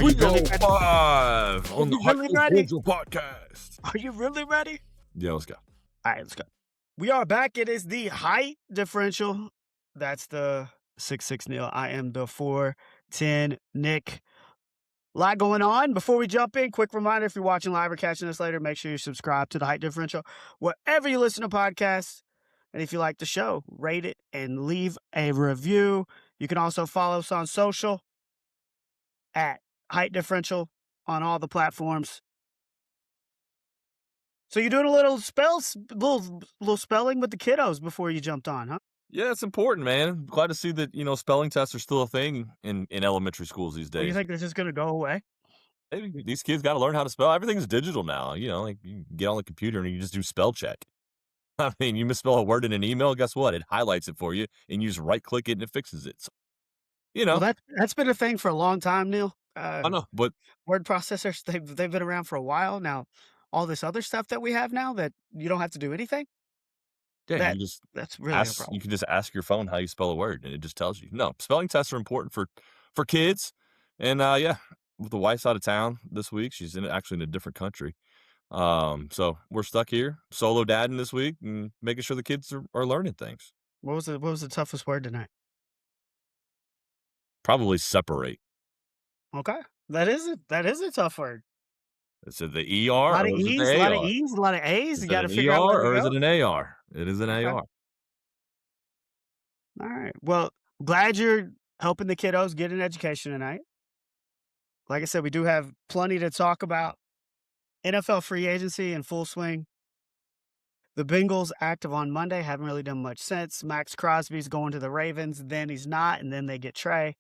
you really ready? 305 Are on the you Height really ready? Differential podcast. Are you really ready? Yeah, let's go. All right, let's go. We are back. It is the Height Differential. That's the 6'6" Neil. I am the 4'10" Nick. A lot going on. Before we jump in, quick reminder, if you're watching live or catching us later, make sure you subscribe to the Height Differential wherever you listen to podcasts. And if you like the show, rate it and leave a review. You can also follow us on social at Height Differential on all the platforms. So you're doing a little spelling with the kiddos before you jumped on, huh? Yeah, it's important, man. Glad to see that, spelling tests are still a thing in elementary schools these Or you days. think this is going to go away? Hey, these kids got to learn how to spell. Everything's digital now. Like you get on the computer and you just do spell check. I mean, you misspell a word in an email, guess what? It highlights it for you and you just right click it and it fixes it. So, Well, that's been a thing for a long time, Neil. I know, but Word processors, they've been around for a while now. All this other stuff that we have now that you don't have to do anything. yeah, That's really a you problem. can just ask your phone how you spell a word and it just tells you. No, spelling tests are important for kids. And yeah, with the wife's out of town this week, she's actually in a different country. So we're stuck here, solo dadding this week and making sure the kids are learning things. What was the toughest word tonight? Probably separate. Okay, that is a tough word. Is it the A ER lot or of is it E's, a the lot of AR? E's, a lot of A's. Is You it got to an figure out ER where to or is go. it an AR? It is an Okay. AR. All right. Well, glad you're helping the kiddos get an education tonight. Like I said, we do have plenty to talk about. NFL free agency in full swing. The Bengals active on Monday. Haven't really done much since. Maxx Crosby's going to the Ravens. Then he's not, and then they get Trey.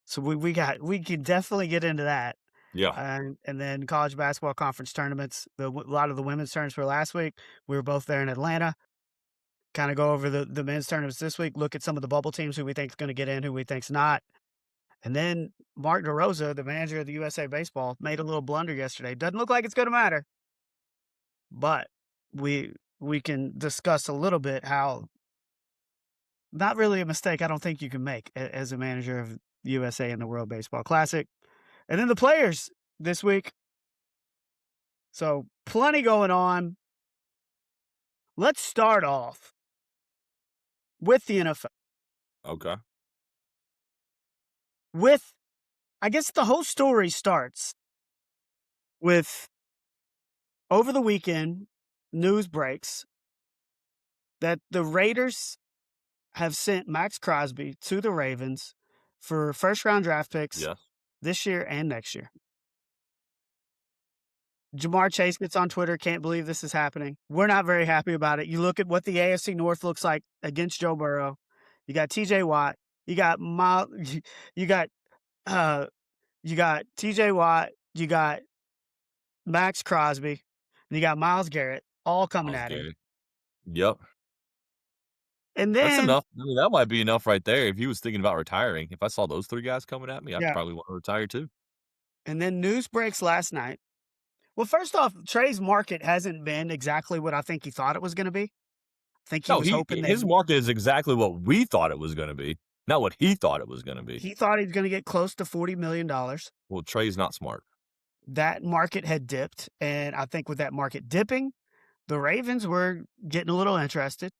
So we can definitely get into that. Yeah. And then college basketball conference tournaments. A lot of the women's tournaments were last week. We were both there in Atlanta. Kind of go over the men's tournaments this week. Look at some of the bubble teams who we think is going to get in, who we think's not. And then Mark DeRosa, the manager of the USA Baseball, made a little blunder yesterday. Doesn't look like it's going to matter, but we can discuss a little bit how not really a mistake I don't think you can make as a manager of USA in the World Baseball Classic. And then the players this week. So plenty going on. Let's start off with the NFL. Okay. I guess the whole story starts with over the weekend, news breaks that the Raiders have sent Maxx Crosby to the Ravens for first-round draft picks Yes. this year and next year. Jamar Chase gets on Twitter, can't believe this is happening. We're not very happy about it. You look at what the AFC North looks like against Joe Burrow. You got TJ Watt. You got TJ Watt. You got Maxx Crosby. And you got Myles Garrett all coming at him. Yep. And That's then enough. I mean, that might be enough right there. If he was thinking about retiring, if I saw those three guys coming at me, I'd Yeah. probably want to retire too. And then news breaks last night. Well, first off, Trey's market hasn't been exactly what I think he thought it was going to be. I think he was hoping that his market is exactly what we thought it was going to be, not what he thought it was going to be. he thought he was going to get close to $40 million. Well, Trey's not smart. That market had dipped, and I think with that market dipping, the Ravens were getting a little interested.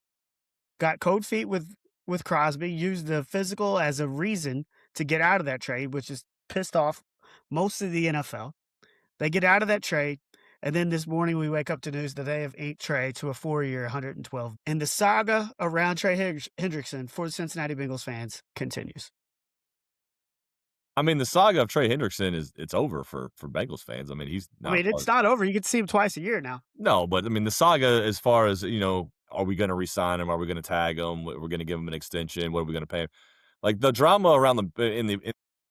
Got cold feet with Crosby, used the physical as a reason to get out of that trade, which is pissed off most of the NFL. They get out of that trade, and then this morning we wake up to news that they have inked Trey to a 4-year, $112. And the saga around Trey Hendrickson for the Cincinnati Bengals fans continues. I mean, the saga of Trey Hendrickson it's over for Bengals fans. I mean, he's not. It's not over. You get to see him twice a year now. No, but I mean, the saga as far as, are we going to re-sign him? Are we going to tag him? We're going to give him an extension. What are we going to pay him? Like the drama around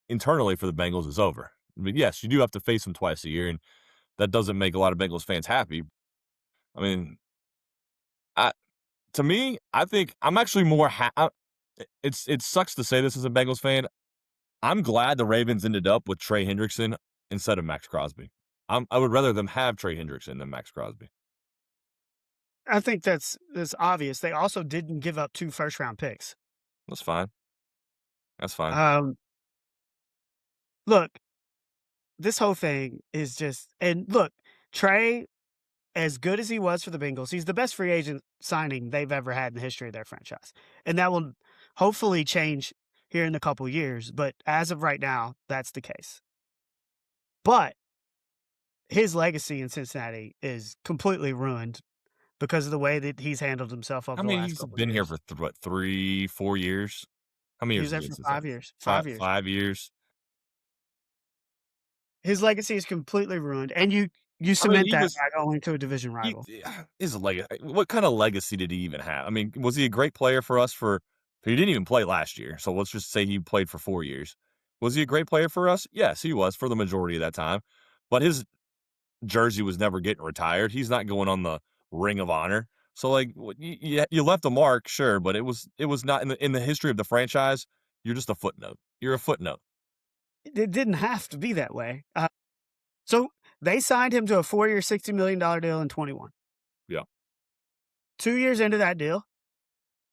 internally for the Bengals is over. I mean, yes, you do have to face him twice a year, and that doesn't make a lot of Bengals fans happy. I mean, to me, I think I'm actually more. It sucks to say this as a Bengals fan. I'm glad the Ravens ended up with Trey Hendrickson instead of Maxx Crosby. I would rather them have Trey Hendrickson than Maxx Crosby. I think that's obvious. They also didn't give up 2 first-round picks. That's fine. Look, this whole thing is just and look, Trey, as good as he was for the Bengals, he's the best free agent signing they've ever had in the history of their franchise. And that will hopefully change here in a couple years, but as of right now, that's the case. But his legacy in Cincinnati is completely ruined because of the way that he's handled himself over I the mean, last he's couple of been here years. for what, 3, 4 years? How many He years was has he there been for since then? 5 years. 5 5 years. 5 years? His legacy is completely ruined, and you I mean, cement he that was by going to a division he rival. his lega what kinda legacy did he even have? I mean, was he a great player for us for he didn't even play last year, so let's just say he played for 4 years. Was he a great player for us? Yes, he was for the majority of that time, but his jersey was never getting retired. He's not going on the Ring of Honor. So, like, you left a mark, sure, but it was not in the history of the franchise, you're just a footnote. You're a footnote. It didn't have to be that way. So they signed him to a 4-year, $60 million deal in 21. Yeah, 2 years into that deal,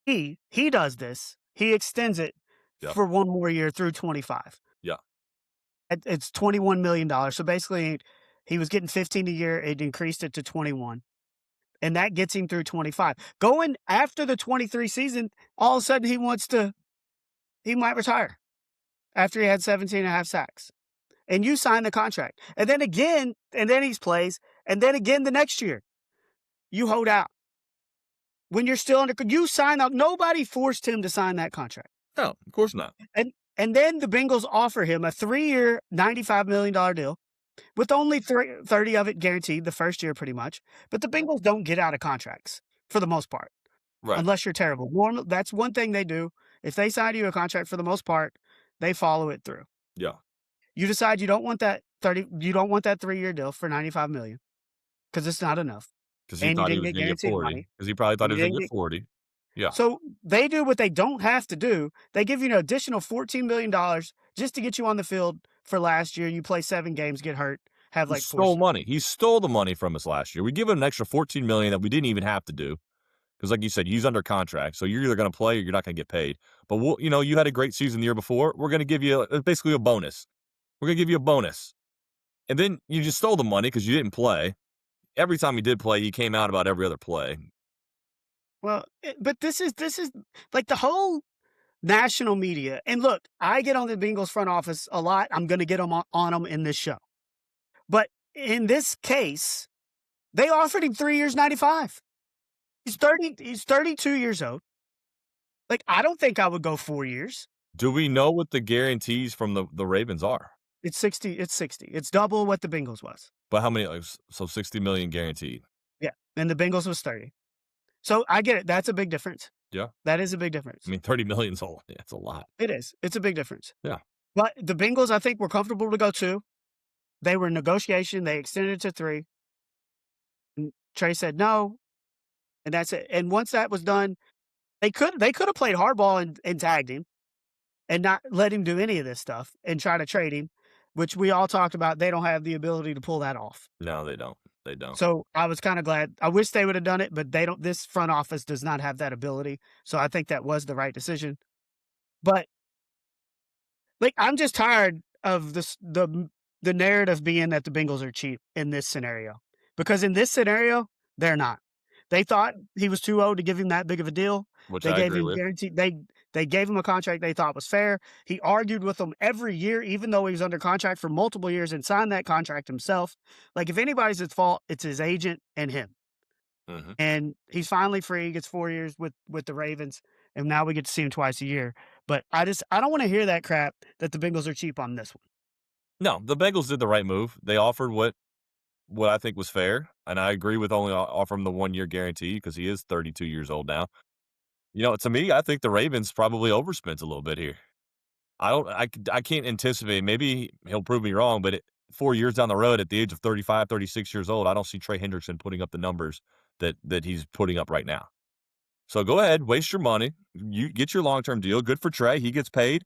he does this. He extends it yeah, for 1 more year through 25. yeah. It's $21 million. So basically, he was getting 15 a year. It increased it to 21, and that gets him through 25. Going after the 23 season, all of a sudden he might retire after he had 17 and a half sacks. And you sign the contract. And then again, and then he plays, and then again the next year. You hold out. When you're still under you sign up. Nobody forced him to sign that contract. No, of course not. And then the Bengals offer him a 3-year, $95 million deal with only 30 of it guaranteed the first year pretty much. But the Bengals don't get out of contracts for the most part, Right. unless you're terrible. That's one thing they do. If they sign you a contract for the most part, they follow it through. Yeah, You decide you don't want that 3-year deal for 95 million because it's not enough. because he And you thought he didn't was get gonna get guaranteed 40, money. because he probably thought And he you was gonna didn't get get 40. Yeah. So they do what they don't have to do. They give you an additional $14 million just to get you on the field for last year. You play 7 games, get hurt, have He like 4 stole sacks. money. He stole the money from us last year. We give him an extra $14 million that we didn't even have to do. Because, like you said, he's under contract, so you're either going to play or you're not going to get paid. But you had a great season the year before. We're going to give you basically a bonus. We're going to give you a bonus, and then you just stole the money because you didn't play. Every time he did play, he came out about every other play. Well, but this is like the whole national media. And look, I get on the Bengals front office a lot. I'm going to get on them in this show. But in this case, they offered him 3 years, 95. He's 30. He's 32 years old. Like, I don't think I would go 4 years. Do we know what the guarantees from the Ravens are? It's 60. It's 60. It's double what the Bengals was. But how many? Like, so 60 million guaranteed. Yeah. And the Bengals was 30. So I get it. That's a big difference. Yeah, That is a big I difference. mean 30 million's all. Yeah, it's a lot. It is. It's a big difference. Yeah, But the Bengals, I think, were comfortable to go 2. They were in negotiation. They extended it to 3. And Trey said no, and that's it. And once that was done, they could have played hardball and tagged him and not let him do any of this stuff and try to trade him, which we all talked about. They don't have the ability to pull that off. no, they don't. They don't. So I was kind of glad. I wish they would have done it, but they don't. This front office does not have that ability. So I think that was the right decision. But like, I'm just tired of the narrative being that the Bengals are cheap in this scenario, because in this scenario they're not. They thought he was too old to give him that big of a deal. Which They I gave agree him with. guaranteed. They gave him a contract they thought was fair. He argued with them every year, even though he was under contract for multiple years, and signed that contract himself. Like, if anybody's at fault, it's his agent and him. Mhm. And he's finally free. He gets 4 years with the Ravens, and now we get to see him twice a year. But I don't want to hear that crap that the Bengals are cheap on this one. No, the Bengals did the right move. They offered what I think was fair, and I agree with only offering the 1-year guarantee because he is 32 years old now. To me, I think the Ravens probably overspent a little bit here. I can't anticipate. Maybe he'll prove me wrong, but 4 years down the road, at the age of 35, 36 years old, I don't see Trey Hendrickson putting up the numbers that he's putting up right now. So go ahead, waste your money. You get your long-term deal. Good for Trey. He gets paid.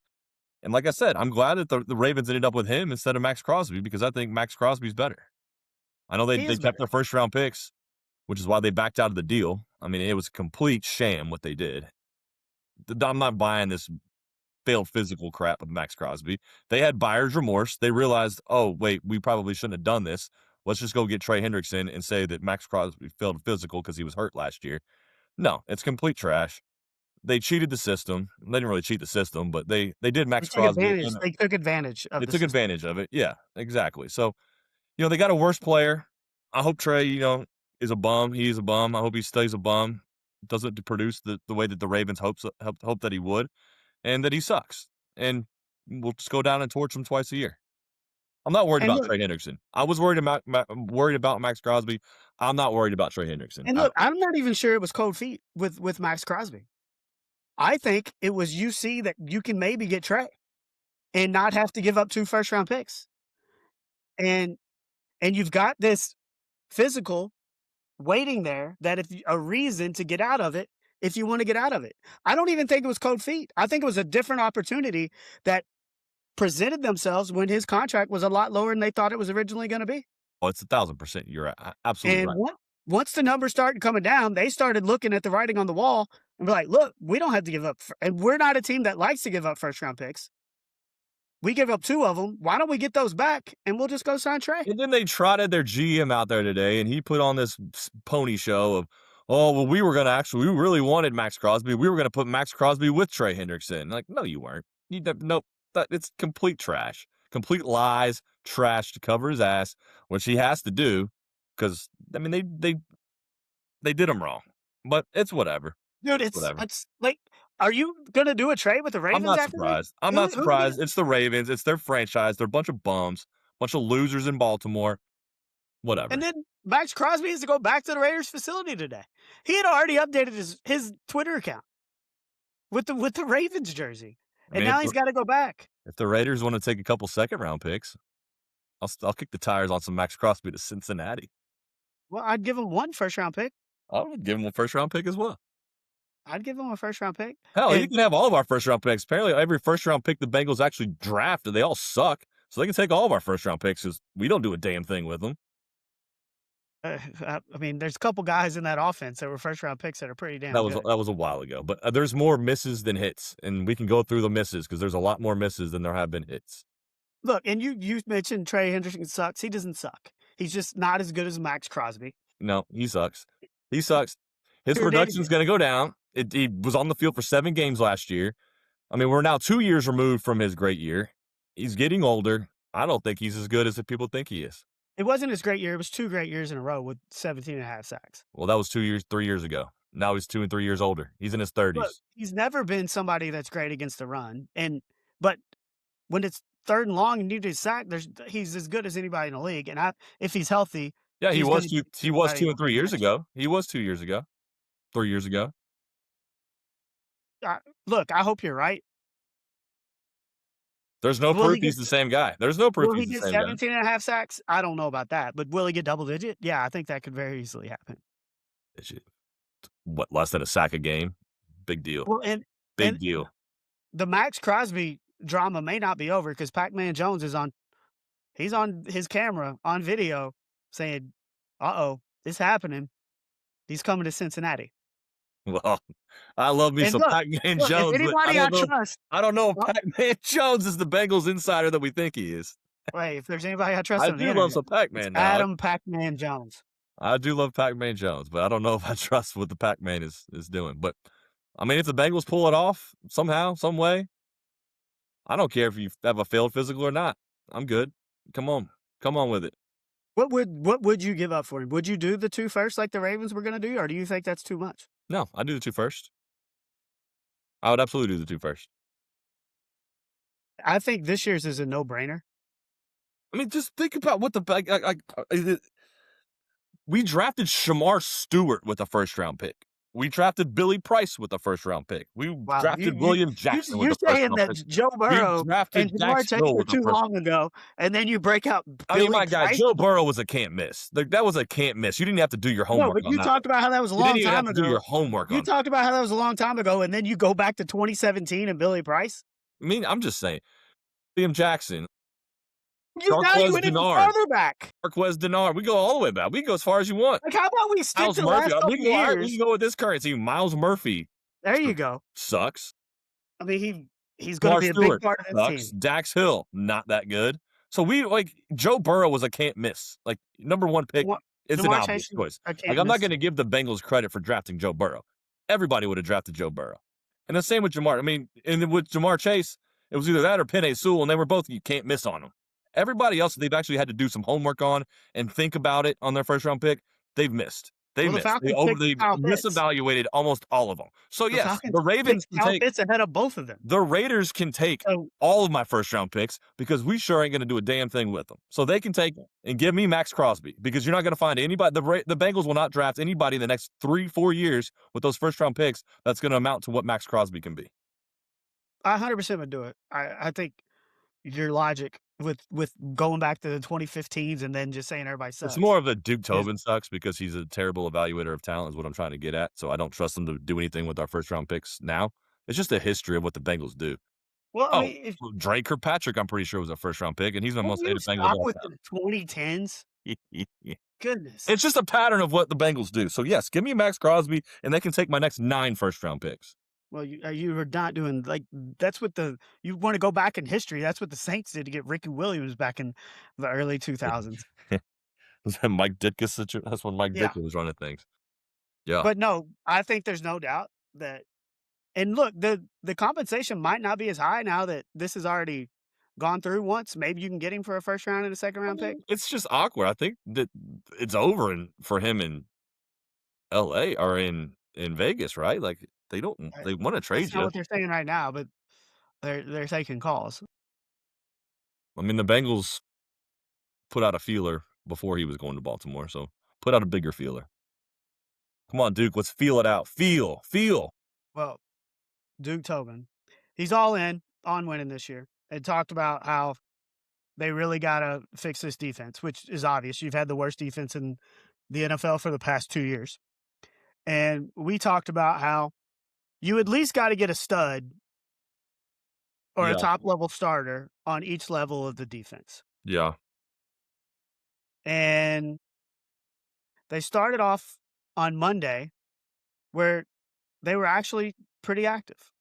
And like I said, I'm glad that the Ravens ended up with him instead of Maxx Crosby because I think Maxx Crosby's better. I know He they is kept better. their first round picks, which is why they backed out of the deal. I mean, it was a complete sham what they did. I'm not buying this failed physical crap with Maxx Crosby. They had buyer's remorse. They realized, oh, wait, we probably shouldn't have done this. Let's just go get Trey Hendrickson and say that Maxx Crosby failed physical because he was hurt last year. No, it's complete trash. They cheated the system. They didn't really cheat the system, but they did They Maxx took Crosby. advantage. They took advantage of They the took system. advantage of it. Yeah, exactly. So, they got a worse player. I hope Trey, is a bum. He's a bum. I hope he stays a bum. Doesn't produce the way that the Ravens hope that he would, and that he sucks. And we'll just go down and torch him twice a year. I'm not worried And about look, Trey Hendrickson. I was worried about Maxx Crosby. I'm not worried about Trey Hendrickson. I'm not even sure it was cold feet with Maxx Crosby. I think it was you see that you can maybe get Trey and not have to give up 2 first-round picks. And you've got this physical waiting there that if a reason to get out of it if you want to get out of it. I don't even think it was cold feet. I think it was a different opportunity that presented themselves when his contract was a lot lower than they thought it was originally going to be. Oh, it's 1,000%. You're absolutely And right. once the numbers started coming down, they started looking at the writing on the wall and be like, look, we don't have to give up. And we're not a team that likes to give up first round picks. We give up 2 of them. Why don't we get those back and we'll just go sign Trey? And then they trotted their GM out there today, and he put on this pony show of, oh, well, we really wanted Maxx Crosby. We were going to put Maxx Crosby with Trey Hendrickson. Like, no, you weren't. Nope. It's complete trash. Complete lies, trash to cover his ass, which he has to do because, I mean, they did him wrong. But it's whatever. Dude, Whatever. it's like, are you going to do a trade with the Ravens I'm not after surprised. this? I'm not surprised. It's the Ravens. It's their franchise. They're a bunch of bums, bunch of losers in Baltimore. Whatever. And then Maxx Crosby has to go back to the Raiders facility today. He had already updated his Twitter account with the Ravens jersey. And now he's got to go back. If the Raiders want to take a couple second-round picks, I'll kick the tires on some Maxx Crosby to Cincinnati. Well, I'd give him 1 first-round pick. I would give him a first-round pick as well. I'd give him a first-round pick. Hell, you can have all of our first-round picks. Apparently, every first-round pick the Bengals actually draft, they all suck. So they can take all of our first-round picks because we don't do a damn thing with them. I mean, there's a couple guys in that offense that were first-round picks that are pretty damn good. That was a while ago. But there's more misses than hits, and we can go through the misses because there's a lot more misses than there have been hits. Look, and you mentioned Trey Hendrickson sucks. He doesn't suck. He's just not as good as Maxx Crosby. No, he sucks. He sucks. His production's going to go down. He was on the field for 7 games last year. I mean, we're now 2 years removed from his great year. He's getting older. I don't think he's as good as people think he is. It wasn't his great year. It was 2 great years in a row with 17.5 sacks. Well, that was 3 years ago. Now he's 2 and 3 years older. He's in his 30s. Look, he's never been somebody that's great against the run. But when it's 3rd and long and you do sack, he's as good as anybody in the league. And if he's healthy, yeah, he was 2 and 3 years next ago. He was 2 years ago. 3 years ago. Look, I hope you're right. There's no proof he's the same guy. There's no proof he's the same guy. Will he get 17.5 sacks? I don't know about that. But will he get double digit? Yeah, I think that could very easily happen. What, less than a sack a game? Big deal. Well, Big deal. The Maxx Crosby drama may not be over because Pac-Man Jones he's on his camera on video saying, uh-oh, it's happening. He's coming to Cincinnati. Well, I love me some Pac-Man Jones. If anybody I don't know if Pac-Man Jones is the Bengals insider that we think he is. Wait, if there's anybody I trust I on the do internet, love some Pac-Man now. Adam Pac-Man Jones. I do love Pac-Man Jones, but I don't know if I trust what the Pac-Man is doing. But, I mean, if the Bengals pull it off somehow, some way, I don't care if you have a failed physical or not. I'm good. Come on with it. What would you give up for him? Would you do the 2 first like the Ravens were going to do, or do you think that's too much? No, I'd do the 2 first. I would absolutely do the 2 first. I think this year's is a no-brainer. I mean, just think about what we drafted Shamar Stewart with a first-round pick. We drafted Billy Price with a first-round pick. We drafted William Jackson with a first-round pick. You're saying that Joe Burrow and Jamar Chase were too long ago, and then you break out Billy Price? God, Joe Burrow was a can't miss. That was a can't miss. You didn't have to do your homework. No, but you talked about how that was a long time ago. You didn't have to do your homework. You talked about how that was a long time ago, and then you go back to 2017 and Billy Price. I mean, I'm just saying, William Jackson. Now you went even further back. Marquez Denard. We go all the way back. We can go as far as you want. Like, how about we stick to the last couple years? We can go with this currency. Miles Murphy. There you go. Sucks. I mean, he's going to Kamar be a big Stewart part of this sucks. team. Dax Hill, not that good. So Joe Burrow was a can't miss. Like, number 1 pick Wa- is an Jamar obvious Chase, is choice. a Like, can't I'm not miss. gonna give the Bengals credit for drafting Joe Burrow. Everybody would have drafted Joe Burrow. And the same with Jamar. I mean, and then with Jamar Chase, it was either that or Penei Sewell, and they were both you can't miss on them. Everybody else they've actually had to do some homework on and think about it on their first round pick, they've missed. They've Well, the missed. Falcons picked They've Kyle Pitts. misevaluated almost all of them. So The yes, Falcons picked Kyle Pitts ahead of both of them. the Raiders can take So all of my first round picks because we sure ain't going to do a damn thing with them. So they can take and give me Maxx Crosby because you're not going to find anybody. The Bengals will not draft anybody in the next 3-4 years with those first round picks that's going to amount to what Maxx Crosby can be. I 100% would do it. I think your logic with going back to the 2015s and then just saying everybody sucks. It's more of a Duke is- Tobin sucks because he's a terrible evaluator of talent is what I'm trying to get at. So I don't trust him to do anything with our first round picks now. It's just a history of what the Bengals do. Well, I Oh, mean, if Dre Kirkpatrick, I'm pretty sure was a first round pick, and he's my most you hated Bengal of stop all with time. the 2010s, goodness. It's just a pattern of what the Bengals do. So yes, give me Maxx Crosby, and they can take my next 9 first round picks. Well, you were not doing like that's what you want to go back in history. That's what the Saints did to get Ricky Williams back in the early 2000s. Was that Mike Ditka situation? That's when Mike Yeah. Ditka was running things. Yeah. But no, I think there's no doubt that. And look, the compensation might not be as high now that this has already gone through once. Maybe you can get him for a first round and a second round pick. It's just awkward. I think that it's over for him in LA or in Vegas, right? Like they want to trade That's not you. what they're saying right now, but they're taking calls. I mean, the Bengals put out a feeler before he was going to Baltimore, so put out a bigger feeler. Come on, Duke, let's feel it out. Feel. Well, Duke Tobin, he's all in on winning this year and talked about how they really got to fix this defense, which is obvious. You've had the worst defense in the NFL for the past 2 years. And we talked about how you at least got to get a stud or a Yeah. top-level starter on each level of the defense. Yeah. And they started off on Monday where they were actually pretty active.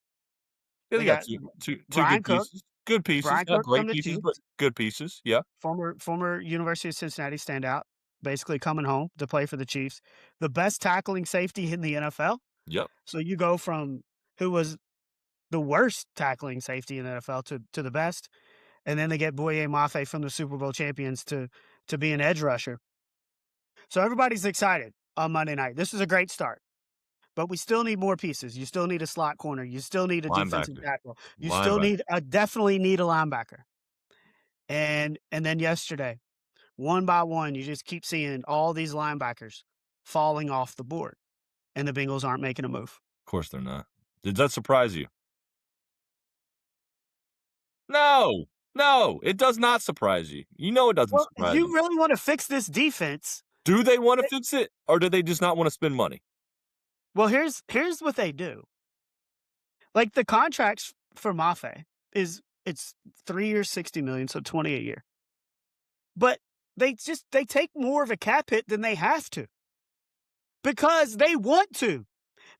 Yeah, They they got got two Bryan good Cook. pieces. Good pieces. Bryan Not Cook great from the pieces, Chiefs. but good pieces. Yeah. Former University of Cincinnati standout, basically coming home to play for the Chiefs. The best tackling safety in the NFL. Yep. So you go from who was the worst tackling safety in the NFL to the best, and then they get Boye Mafe from the Super Bowl champions to be an edge rusher. So everybody's excited on Monday night. This is a great start. But we still need more pieces. You still need a slot corner. You still need a defensive Linebacker. tackle. You still definitely need a linebacker. And then yesterday, one by one, you just keep seeing all these linebackers falling off the board, and the Bengals aren't making a move. Of course they're not. Did that surprise you? No, it does not surprise you. You know it doesn't Well, if surprise you you. really want to fix this defense, Do they want to fix it, or do they just not want to spend money? well, here's what they do. Like the contracts for Mafe it's 3 years, $60 million, so $20 a year. But they take more of a cap hit than they have to because they want to,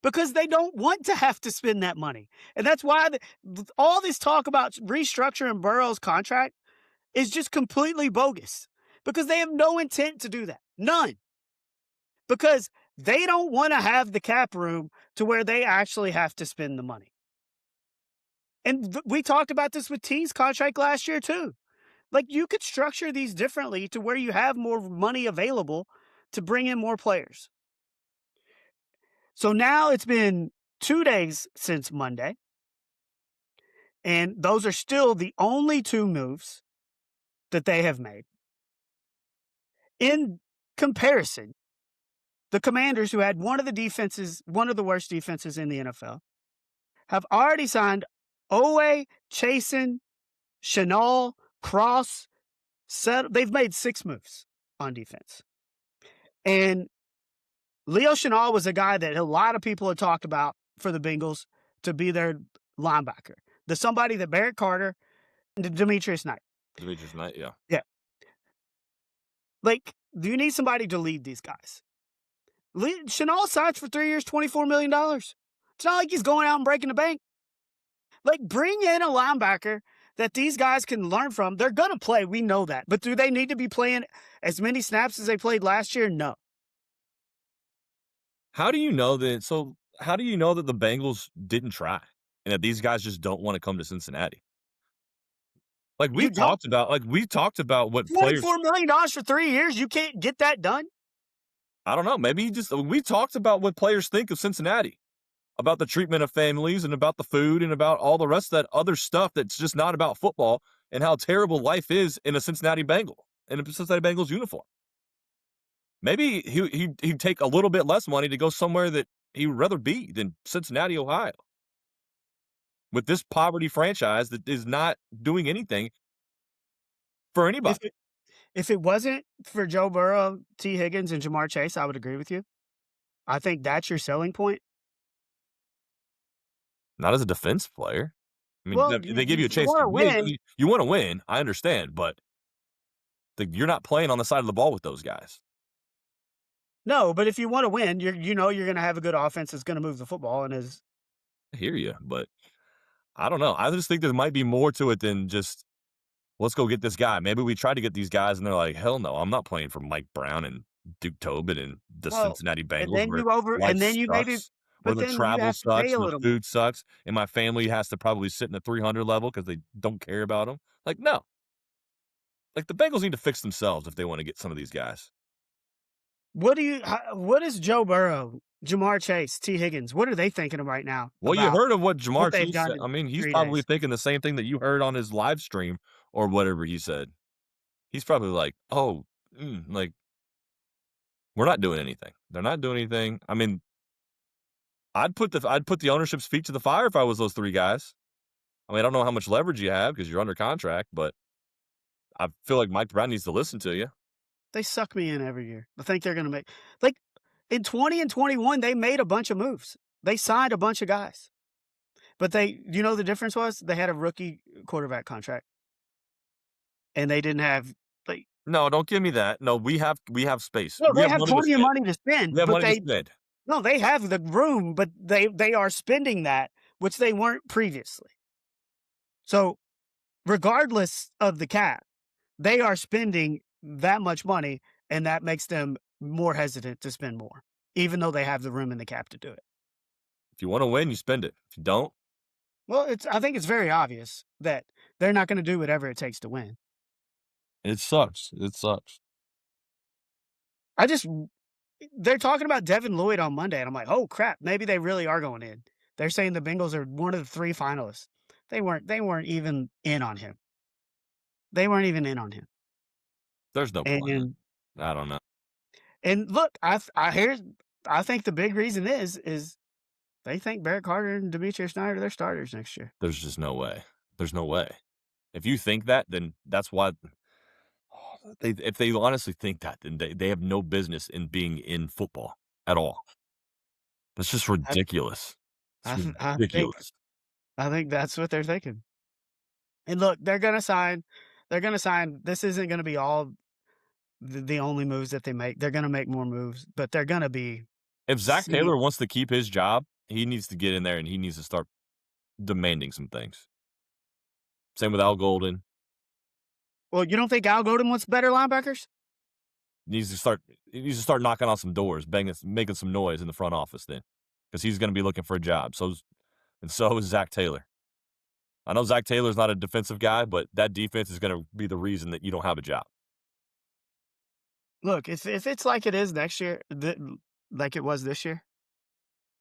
because they don't want to have to spend that money. And that's why all this talk about restructuring Burrow's contract is just completely bogus because they have no intent to do that. None. Because they don't want to have the cap room to where they actually have to spend the money. And we talked about this with T's contract last year too. Like you could structure these differently to where you have more money available to bring in more players. So now it's been 2 days since Monday, and those are still the only 2 moves that they have made. In comparison, the Commanders, who had one of the worst defenses in the NFL, have already signed Boye, Chasen, Chenal, Cross. They've made 6 moves on defense. And Leo Chenal was a guy that a lot of people had talked about for the Bengals to be their linebacker. Somebody that Barrett Carter and Demetrius Knight. Demetrius Knight, yeah. Yeah. Like, do you need somebody to lead these guys? Chenal signs for 3 years, $24 million. It's not like he's going out and breaking the bank. Like, bring in a linebacker that these guys can learn from. They're gonna play, we know that. But do they need to be playing as many snaps as they played last year? No. How do you know that so how do you know that the Bengals didn't try and that these guys just don't wanna come to Cincinnati? You don't. We talked about what players $24 million for 3 years, you can't get that done? I don't know, maybe he just we talked about what players think of Cincinnati, about the treatment of families and about the food and about all the rest of that other stuff that's just not about football and how terrible life is in a Cincinnati Bengals uniform. Maybe he'd take a little bit less money to go somewhere that he would rather be than Cincinnati, Ohio, with this poverty franchise that is not doing anything for If anybody. it if it wasn't for Joe Burrow, T. Higgins, and Jamar Chase, I would agree with you. I think that's your selling point. Not as a defense player. I mean, Well, they give you a if you chance to wanna win. win. You wanna win, I understand, but you're not playing on the side of the ball with those guys. No, but if you wanna win, you're gonna have a good offense that's gonna move the football and is. I hear you, but I don't know. I just think there might be more to it than just, "Let's go get this guy." Maybe we tried to get these guys, and they're like, "Hell no, I'm not playing for Mike Brown and Duke Tobin and the Well, Cincinnati and Bengals then where you over life and then you maybe sucks, where but the then you travel have to pay sucks a and the little more. food sucks, and my family has to probably sit in the 300 level because they don't care about them." Like, no. Like, the Bengals need to fix themselves if they wanna get some of these guys. What is Joe Burrow, Jamar Chase, T. Higgins, what are they thinking of right now Well, you about heard of what what Jamar they've Chase done said. I in mean, he's 3 probably days? thinking the same thing that you heard on his live stream or whatever he said. He's probably like, "Oh, like, we're not doing anything. They're not doing anything." I mean, I'd put the ownership's feet to the fire if I was those 3 guys. I mean, I don't know how much leverage you have because you're under contract, but I feel like Mike Brown needs to listen to you. They suck me in every year. I think they're gonna make like, in 20 and 21, they made a bunch of moves. They signed a bunch of guys, but the difference was? They had a rookie quarterback contract, and they didn't have, like. No, don't give me that. No, we have space. No, We they have have money to plenty of spend. money to spend, We have but money to they spend. no, they have the room, but they are spending that, which they weren't previously. So, regardless of the cap, they are spending that much money, and that makes them more hesitant to spend more, even though they have the room in the cap to do it. If you wanna win, you spend it. If you don't, Well, I think it's very obvious that they're not gonna do whatever it takes to win. it sucks. It sucks. I just They're talking about Devin Lloyd on Monday, and I'm like, "Oh, crap, maybe they really are going in." They're saying the Bengals are one of the 3 finalists. They weren't even in on him. They weren't even in on him. There's no point. And I don't know. look, I think the big reason is they think Barrett Carter and Demetrius Snyder are their starters next year. There's just no way. There's no way. If you think that, then that's why if they honestly think that, then they have no business in being in football at all. That's just I ridiculous. It's I th ridiculous. I think that's what they're thinking. And look, they're gonna sign. This isn't gonna be all the only moves that they make. They're gonna make more moves, but they're gonna be If Zach see. Taylor wants to keep his job, he needs to get in there and he needs to start demanding some things. Same with Al Golden. Well, you don't think Al Golden wants better linebackers? He needs to start knocking on some doors, banging, making some noise in the front office then, because he's going to be looking for a job. So is Zach Taylor. I know Zach Taylor's not a defensive guy, but that defense is going to be the reason that you don't have a job. Look, if it's like it is next year, like it was this year,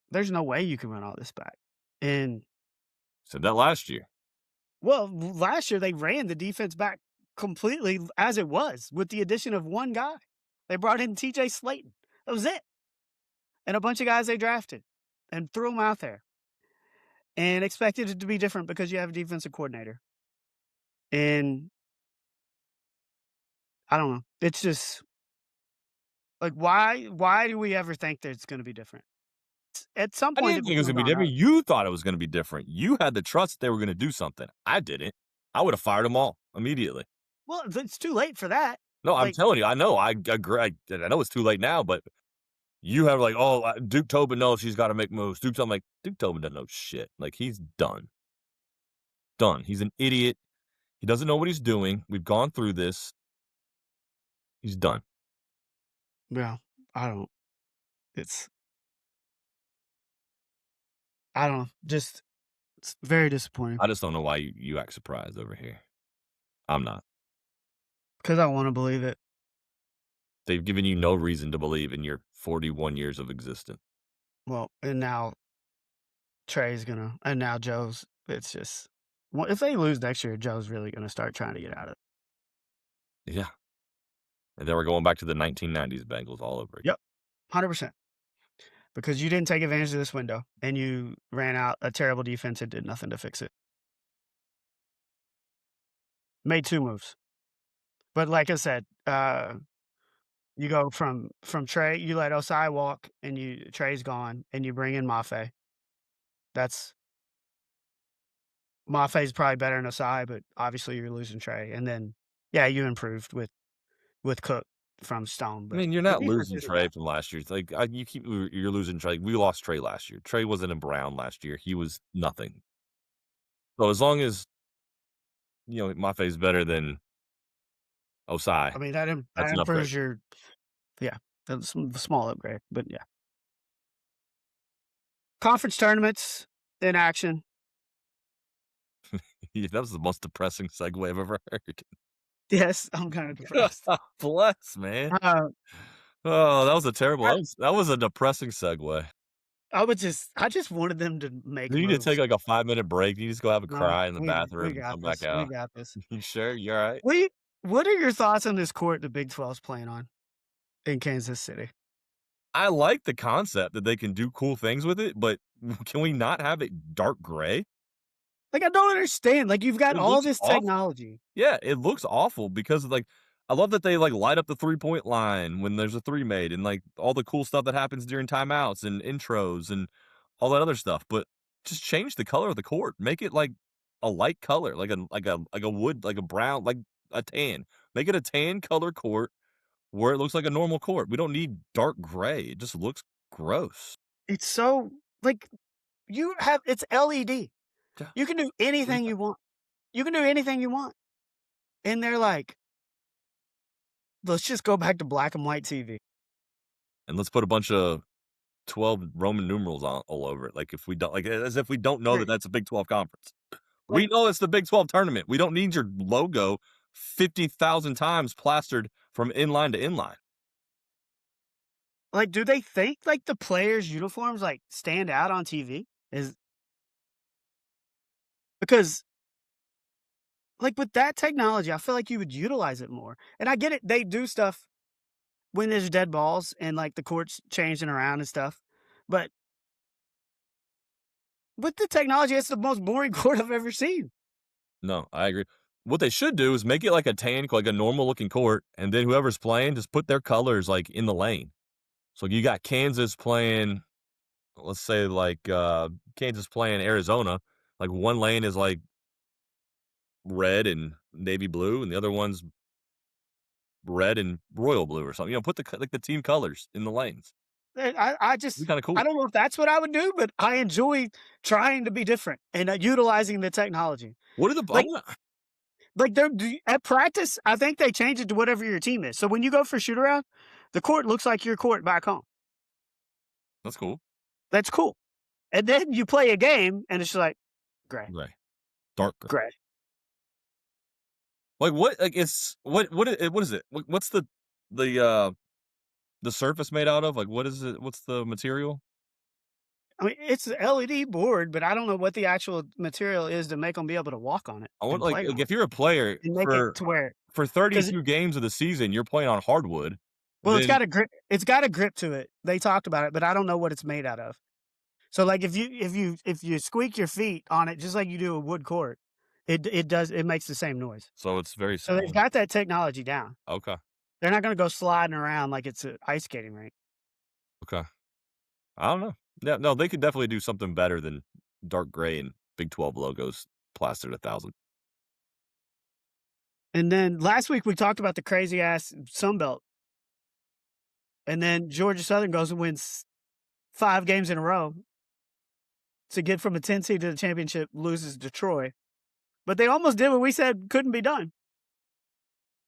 there's no way you can run all this back. And Said that last year. well, last year they ran the defense back completely as it was with the addition of one guy. They brought in TJ Slayton. That was it. And a bunch of guys they drafted and threw them out there and expected it to be different because you have a defensive coordinator. And I don't know. It's just like why do we ever think that it's going to be different? At some I point didn't it think it was becomes going to be on different. us. You thought it was going to be different. You had the trust that they were going to do something. I didn't. I would have fired them all immediately. Well, it's too late for that. No, I'm Like, telling you, I know. I agree. I know it's too late now, but you have like, oh, Duke Tobin knows she's got to make moves. I'm like, Duke Tobin doesn't know shit. Like, he's done. done. He's an idiot. He doesn't know what he's doing. We've gone through this. He's done. Yeah, I don't. It's I don't know. Just it's very disappointing I just don't know why you act surprised over here. I'm not. because I want to believe it. They've given you no reason to believe in your 41 years of existence. Well, and now Trey's gonna, and now Joe's. It's just, well, if they lose next year, Joe's really gonna start trying to get out of it. Yeah. And then we're going back to the 1990s Bengals all over again. Yep, 100%. Because you didn't take advantage of this window and you ran out a terrible defense and did nothing to fix it. Made 2 moves. But like I said, you go from Trey, you let Osai walk and Trey's gone and you bring in Mafe. That's Mafe's probably better than Osai, but obviously you're losing Trey. And then, yeah, you improved with Cook from Stone, I but mean, you're the not defense losing isn't Trey bad. from last year. It's like, you keep you're losing Trey. We lost Trey last year. Trey wasn't in Brown last year. He was nothing. So as long as, Mafe's better than Osai, I mean, that's that an upgrade. improves your, yeah, that's a small upgrade, but yeah. Conference tournaments in action. Yeah, that was the most depressing segue I've ever heard. Yes, I'm kinda depressed. God bless, man. Uh, Oh, that was a terrible I that was a depressing segue. I just wanted them to make You need to take, moves. like, a 5-minute break. You just go have a No, cry in the we bathroom and got come back this, we out. got this. You sure? You alright? We What are your thoughts on this court the Big 12's playing on in Kansas City? I like the concept that they can do cool things with it, but can we not have it dark gray? Like, I don't understand, like, you've got It all looks this awful. technology. Yeah, it looks awful because, like, I love that they, like, light up the three-point line when there's a 3 made and, like, all the cool stuff that happens during timeouts and intros and all that other stuff, but just change the color of the court. Make it, like, a light color, like a wood, like a brown, like a tan. Make it a tan color court where it looks like a normal court. We don't need dark gray. It just looks gross. It's so like, you have it's LED. Yeah. You can do What do you anything got? you want. You can do anything you want. And they're like, "Let's just go back to black and white TV." And let's put a bunch of 12 Roman numerals on all over it, like, if we don't, like, as if we don't know that Right. that's a Big 12 conference. We Like know it's the Big 12 tournament. We don't need your logo 50,000 times plastered from inline to inline. do they think, like, the players' uniforms, like, stand out on TV? Is because, like, with that technology, I feel like you would utilize it more. And I get it, they do stuff when there's dead balls and, like, the court's changing around and stuff. But with the technology, it's the most boring court I've ever seen. No, I agree. What they should do is make it like a tan, like a normal looking court, and then whoever's playing, just put their colors, like, in the lane. So you got Kansas playing, let's say, like, Kansas playing Arizona, like, one lane is, like, red and navy blue, and the other one's red and royal blue or something. Put the team colors in the lanes. I It'd be just kinda I cool. don't know if that's what I would do, but I enjoy trying to be different and, utilizing the technology. What are the I Like wanna they're at practice, I think they change it to whatever your team is. So when you go for shoot around, the court looks like your court back home. That's cool. That's cool. And then you play a game and it's just like, gray, Gray. Dark gray. gray. Like, what, like, it's what is it? What's the, uh, the surface made out of? Like, what is it? What's the material? I mean, it's an LED board, but I don't know what the actual material is to make them be able to walk on it I want, and like, play on it if you're a player and make it to where for because 32 games of the season, you're playing on hardwood, well, it's then got a grip. It's got a grip to it. They talked about it, but I don't know what it's made out of. So, like, if you squeak your feet on it, just like you do a wood court, it makes the same noise. so it's very So they've similar. got that technology down. Okay, They're not gonna go sliding around like it's an ice skating rink. okay. I don't know. Yeah, no, they could definitely do something better than dark gray and Big 12 logos plastered 1,000. And then last week we talked about the crazy ass Sun Belt, and then Georgia Southern goes and wins 5 games in a row to get from a 10 seed to the championship, loses to Troy. But they almost did what we said couldn't be done.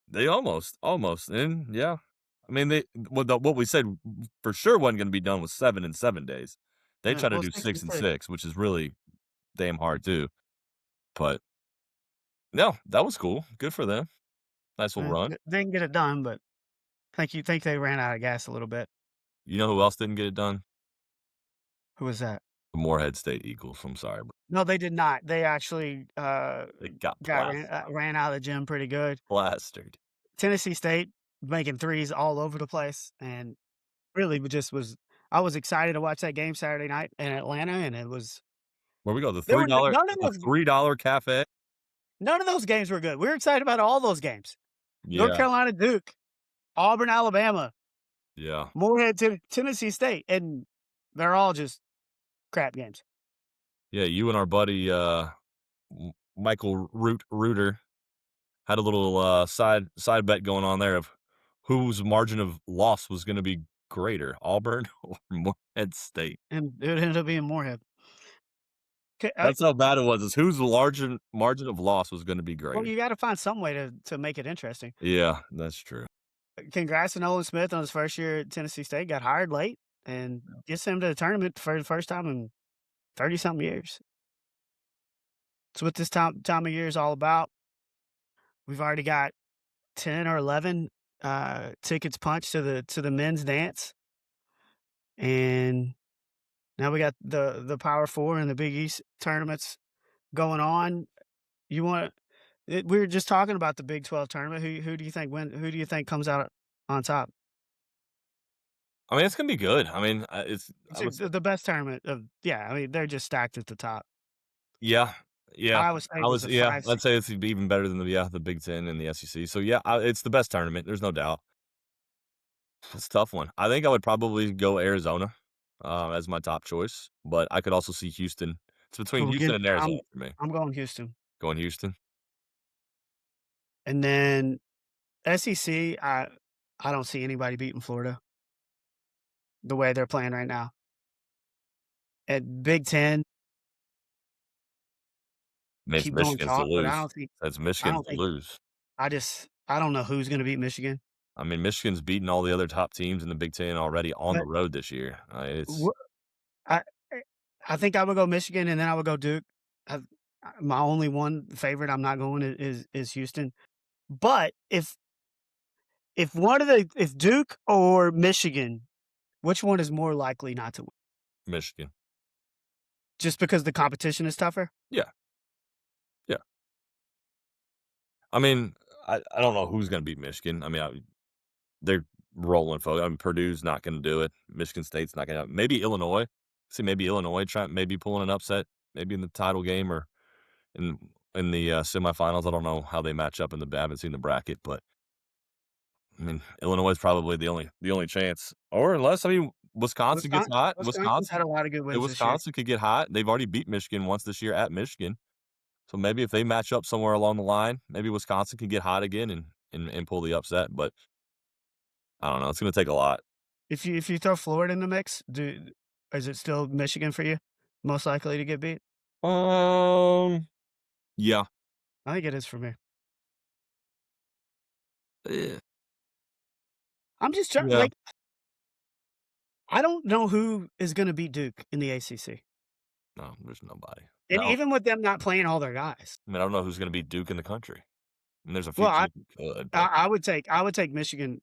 They almost, and yeah. I mean, what we said for sure wasn't gonna be done was 7 in 7 days. They Yeah, try to well, do 6 6 and and 6. 6, which is really damn hard too, but no, that was cool. Good for them. Nice little run. They didn't get it done, but think they ran out of gas a little bit. You know who else didn't get it done? Who was that? The Morehead State Eagles. I'm sorry, but No, they did not. They actually, they got got plastered. ran out of the gym pretty good. Plastered. Tennessee State making threes all over the place, and really just was I was excited to watch that game Saturday night in Atlanta, and it was Where we go? there were The $3 cafe? none of those games were good. We were excited about all those games. North Yeah, Carolina, Duke, Auburn, Alabama, yeah. Morehead, Tennessee State, and they're all just crap games. Yeah, you and our buddy, Michael Reuter had a little, side bet going on there of whose margin of loss was gonna be greater, Auburn or Morehead State. And it ended up being Morehead. 'Kay, That's how bad it was, is whose margin of loss was gonna be well, greater. you gotta find some way to make it interesting. Yeah, that's true. Congrats to Nolan Smith on his first year at Tennessee State, got hired late and gets him to the tournament for the first time in 30-something years. That's what this time of year is all about. We've already got 10 or 11, tickets punched to the men's dance, and now we got the Power 4 and the Big East tournaments going on. You want we were just talking about the Big 12 tournament. Who do you think who do you think comes out on top? I mean, it's gonna be good. I mean, It's I was the best tournament of yeah, I mean, they're just stacked at the top. yeah, yeah. Iowa State was a Yeah, 5 I'd seed. say it's even better than the Big Ten and the SEC. So, yeah, it's the best tournament, there's no doubt. It's a tough one. I think I would probably go Arizona, as my top choice, but I could also see Houston. It's between Who Houston get and Arizona for me. I'm going Houston. Going Houston? And then SEC, I don't see anybody beating Florida the way they're playing right now. At Big 10, I mean, it's keep going Michigan's to chalk, but lose. That's I Michigan don't to think lose. I don't know who's gonna beat Michigan. I mean, Michigan's beaten all the other top teams in the Big Ten already on the But road this year. It's wha I eh, I think I would go Michigan, and then I would go Duke. I've my only one favorite I'm not going is Houston. But if one of the if Duke or Michigan, which one is more likely not to win? Michigan. Just because the competition is tougher? Yeah, yeah. I mean, I don't know who's gonna beat Michigan. I mean, they're rolling, folks. I mean, Purdue's not gonna do it. Michigan State's not gonna maybe Illinois. See, maybe Illinois maybe pulling an upset, maybe in the title game or in the, semifinals. I don't know how they match up in the I haven't seen the bracket, but, I mean, Illinois is probably the only chance. Or unless, I mean, Wisconsin gets hot. Wisconsin's had a lot of good wins this year. Wisconsin could get hot. They've already beat Michigan once this year at Michigan. So maybe if they match up somewhere along the line, maybe Wisconsin can get hot again and pull the upset, but I don't know. It's gonna take a lot. If you throw Florida in the mix, is it still Michigan for you? Most likely to get beat? Um, yeah. I think it is for me. Eh, I'm just trying yeah. like, I don't know who is gonna beat Duke in the ACC. No, there's nobody. And No. even with them not playing all their guys. I mean, I don't know who's gonna beat Duke in the country. I mean, there's a few Well, teams who could, but I would take Michigan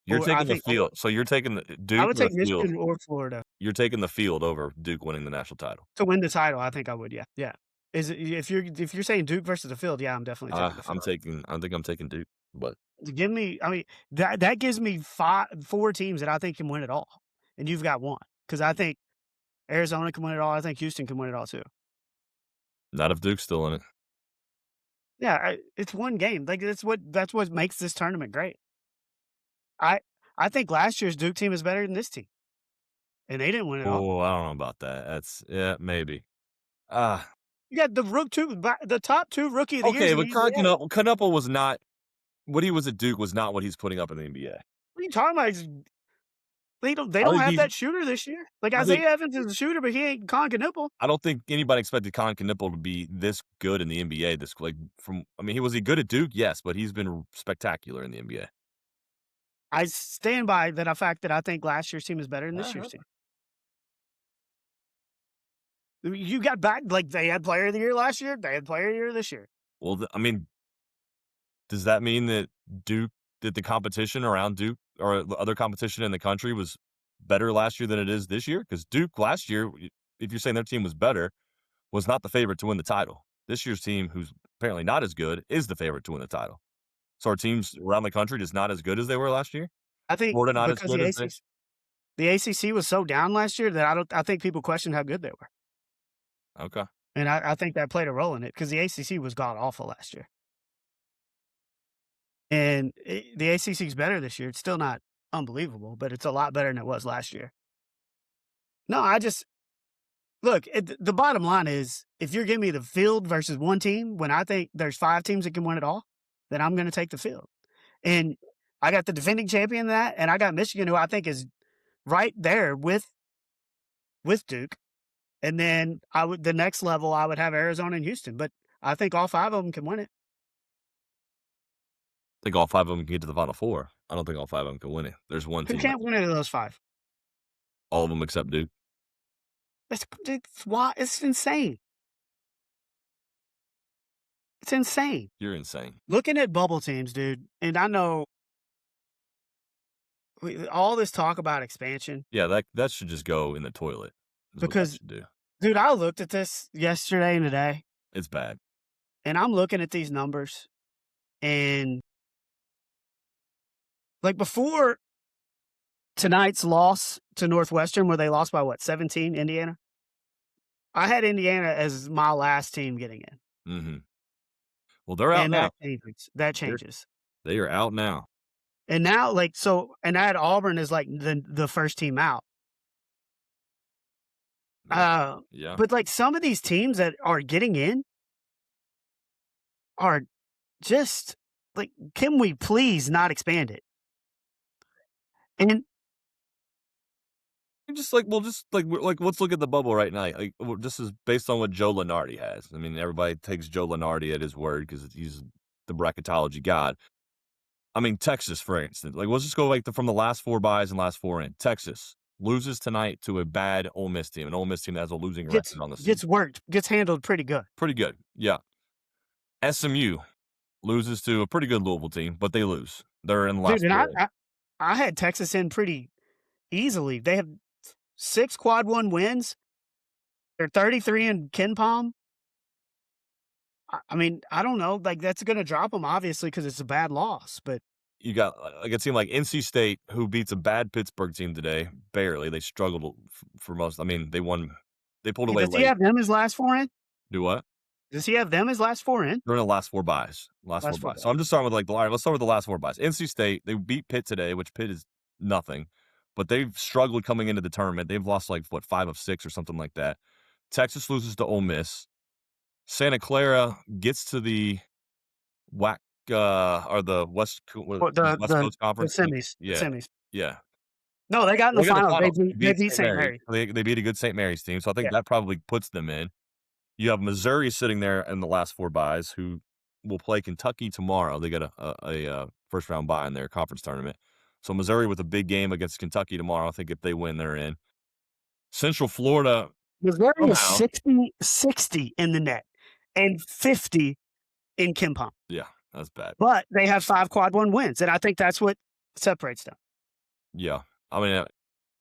you're or I taking the think field. So you're taking the I Duke would or the take field. Michigan or Florida You're taking the field over Duke winning the national title. to win the title, I think I would, yeah, yeah. Is it if you're saying Duke versus the field, yeah, I'm definitely taking the field. I think I'm taking Duke, but Give me I mean, that gives me 4 teams that I think can win it all, and you've got 1 because I think Arizona can win it all, I think Houston can win it all too. not if Duke's still in it. Yeah, it's 1 game, like, that's what makes this tournament great. I I think last year's Duke team is better than this team, and they didn't win it all. Oh, I don't know about that. Yeah, maybe. Ah, You got the top 2 rookie of the years okay, in the but NBA. Knuppel was not what he was at Duke was not what he's putting up in the NBA. What are you talking about? They don't I think have he's that shooter this year. Like, I think Isaiah Evans is a shooter, but he ain't Con Knipple. I don't think anybody expected Colin Knuppel to be this good in the NBA. This like from I mean, was he good at Duke? Yes, but he's been spectacular in the NBA. I stand by that fact that I think last year's team is better than this year's Uh-huh. team. You got back like, they had player of the year last year, they had player of the year this year. Well, I mean, does that mean that Duke that the competition around Duke or the other competition in the country was better last year than it is this year? Because Duke last year, if you're saying their team was better, was not the favorite to win the title. This year's team, who's apparently not as good, is the favorite to win the title. So our teams around the country just not as good as they were last year? I think Florida not as because good as they the ACC was so down last year that I think people questioned how good they were, Okay. and I think that played a role in it because the ACC was god awful last year, and the ACC is better this year. It's still not unbelievable, but it's a lot better than it was last year. No, I just look. The bottom line is, if you're giving me the field versus one team, when I think there's 5 teams that can win it all, then I'm going to take the field. And I got the defending champion in that, and I got Michigan, who I think is right there with Duke. And then the next level, I would have Arizona and Houston, but I think all 5 of them can win it. I think all 5 of them can get to the Final Four. I don't think all 5 of them can win it. There's one Who team can't win it of those 5? all of them except Duke. It's why it's insane. It's insane. You're insane. Looking at bubble teams, dude, and I know all this talk about expansion Yeah, that should just go in the toilet, is what that because, should do. dude, I looked at this yesterday and today, It's bad. and I'm looking at these numbers, and like before tonight's loss to Northwestern, where they lost by what, 17, Indiana? I had Indiana as my last team getting in, Mhm. Well, they're out and now. that They're changes. they are out now. And now, like, and I had Auburn as like the first team out. Yeah. Yeah. But like some of these teams that are getting in are just like, can we please not expand it? And Just like well, just like let's look at the bubble right now. Like this is based on what Joe Lenardi has. I mean, everybody takes Joe Lenardi at his word because he's the bracketology god. I mean, Texas, for instance. Like, let's just go like from the last 4 buys and last 4 in. Texas loses tonight to a bad Ole Miss team, an Ole Miss team that has a losing record on the season. gets handled pretty good. Pretty good, yeah. SMU loses to a pretty good Louisville team, but they lose. They're in the last Dude, and 4 in. I had Texas in pretty easily. They have 6 quad 1 wins. They're 33 in Ken Palm. I mean, I don't know. Like, that's going to drop them, obviously, because it's a bad loss. But You got like a team like NC State who beats a bad Pittsburgh team today, barely. They struggled for most. I mean, they won. They pulled away does he late. have them as last 4 in? Do what? Does he have them as last 4 in? They're in the last 4 buys. Last 4 Last 4 buys. So I'm just starting with all right, let's start with the last 4 buys. NC State, they beat Pitt today, which Pitt is nothing, but they've struggled coming into the tournament. They've lost like what 5 of 6 or something like that. Texas loses to Ole Miss. Santa Clara gets to the WAC or the Well, West Coast the Conference. semis. The Yeah, semis. yeah. No, they got in the They got the finals. finals. They beat St. Mary's. They beat a good St. Mary's team, so I think Yeah. that probably puts them in. You have Missouri sitting there in the last 4 buys who will play Kentucky tomorrow. They got a first round bye in their conference tournament. So Missouri with a big game against Kentucky tomorrow. I think if they win, they're in. Central Florida Missouri is somehow 60 in the net and 50 in Ken Palm. yeah, that's bad. But they have 5 quad 1 wins, and I think that's what separates them. Yeah. I mean,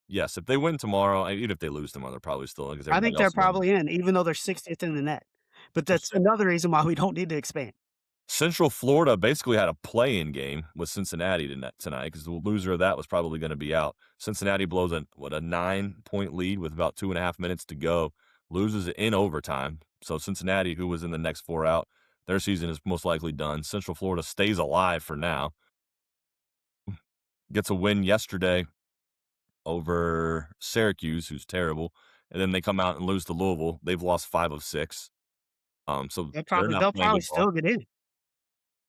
yes, if they win tomorrow, even if they lose tomorrow, they're probably still in because I everybody think they're else won. probably in, even though they're 60th in the net. But that's another reason why we don't need to expand. Central Florida basically had a play-in game with Cincinnati tonight because the loser of that was probably going to be out. Cincinnati blows a 9-point lead with about 2.5 minutes to go, loses it in overtime. So Cincinnati, who was in the next 4 out, their season is most likely done. Central Florida stays alive for now. Gets a win yesterday over Syracuse, who's terrible, and then they come out and lose to Louisville. They've lost 5 of 6. So they're not They'll playing probably good ball. still get in.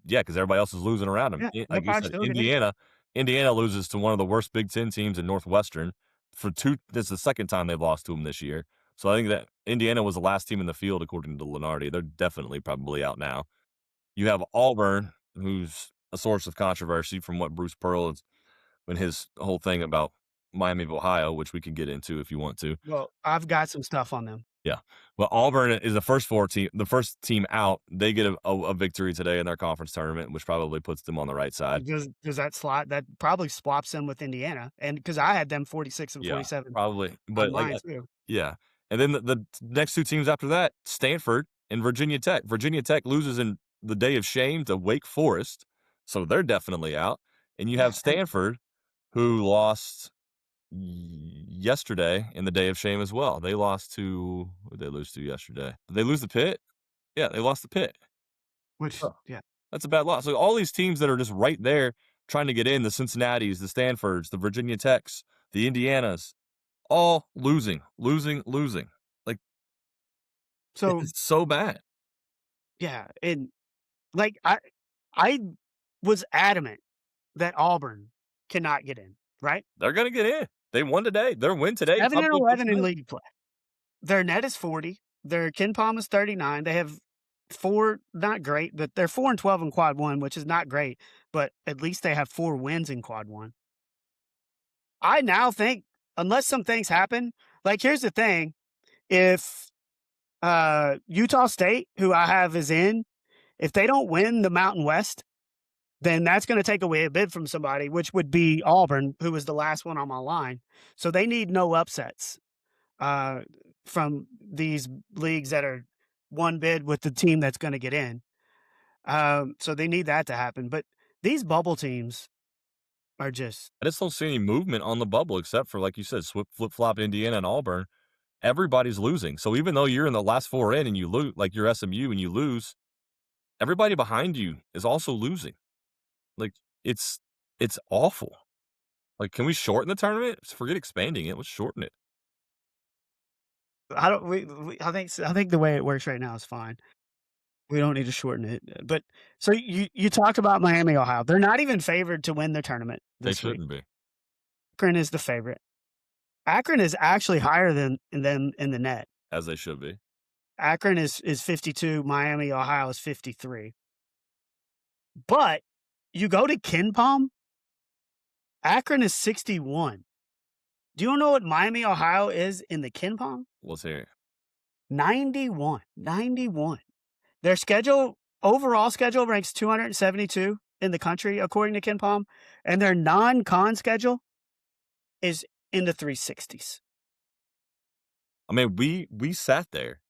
Yeah, because everybody else is losing around them. Yeah, they'll Like you probably said, still get in. Indiana loses to one of the worst Big Ten teams in Northwestern for two. This is the second time they've lost to them this year. So I think that Indiana was the last team in the field, according to Lenardi. They're definitely probably out now. You have Auburn, who's a source of controversy from what Bruce Pearl is when his whole thing about Miami of Ohio, which we can get into if you want to. Well, I've got some stuff on them. Yeah. Well, Auburn is the first team out. They get a victory today in their conference tournament, which probably puts them on the right side. Does that slot that probably swaps them with Indiana? And because I had them 46 and Yeah, 47 probably. on But mine too. yeah. And then the next two teams after that, Stanford and Virginia Tech. Virginia Tech loses in the day of shame to Wake Forest, so they're definitely out. And you have Stanford, who lost yesterday in the day of shame as well. They lost to who did they lose to yesterday? Did they lose the Pitt? Yeah, they lost the Pitt. Which, Oh, yeah. that's a bad loss. So all these teams that are just right there trying to get in, the Cincinnatis, the Stanfords, the Virginia Techs, the Indianas, all losing. Like, So, it's so bad. yeah, and like I was adamant that Auburn cannot get in, right? They're gonna get in. They won today. Their win today. 7-11 in league play. Their net is 40. Their KenPom is 39. They have 4, not great, but they're 4-12 in quad 1, which is not great, but at least they have 4 wins in quad 1. I now think, unless some things happen, like here's the thing, if Utah State, who I have is in, if they don't win the Mountain West, then that's going to take away a bid from somebody, which would be Auburn, who was the last one on my line. So they need no upsets from these leagues that are one bid with the team that's going to get in. So they need that to happen. But these bubble teams are just... I just don't see any movement on the bubble except for, like you said, flip-flop Indiana and Auburn. Everybody's losing. So even though you're in the last 4 in and you lose, like you're SMU and you lose, everybody behind you is also losing. Like, it's awful. Like, can we shorten the tournament? Forget expanding it. Let's shorten it. I think the way it works right now is fine. We don't need to shorten it. But so you talked about Miami, Ohio. They're not even favored to win their tournament this week. They shouldn't be. Akron is the favorite. Akron is actually higher than them in the net. As they should be. Akron is 52. Miami, Ohio is 53. But you go to KenPom, Akron is 61. Do you know what Miami, Ohio is in the KenPom? Let's hear it. 91. Their overall schedule ranks 272 in the country, according to KenPom, and their non-con schedule is in the 360s. I mean, we sat there,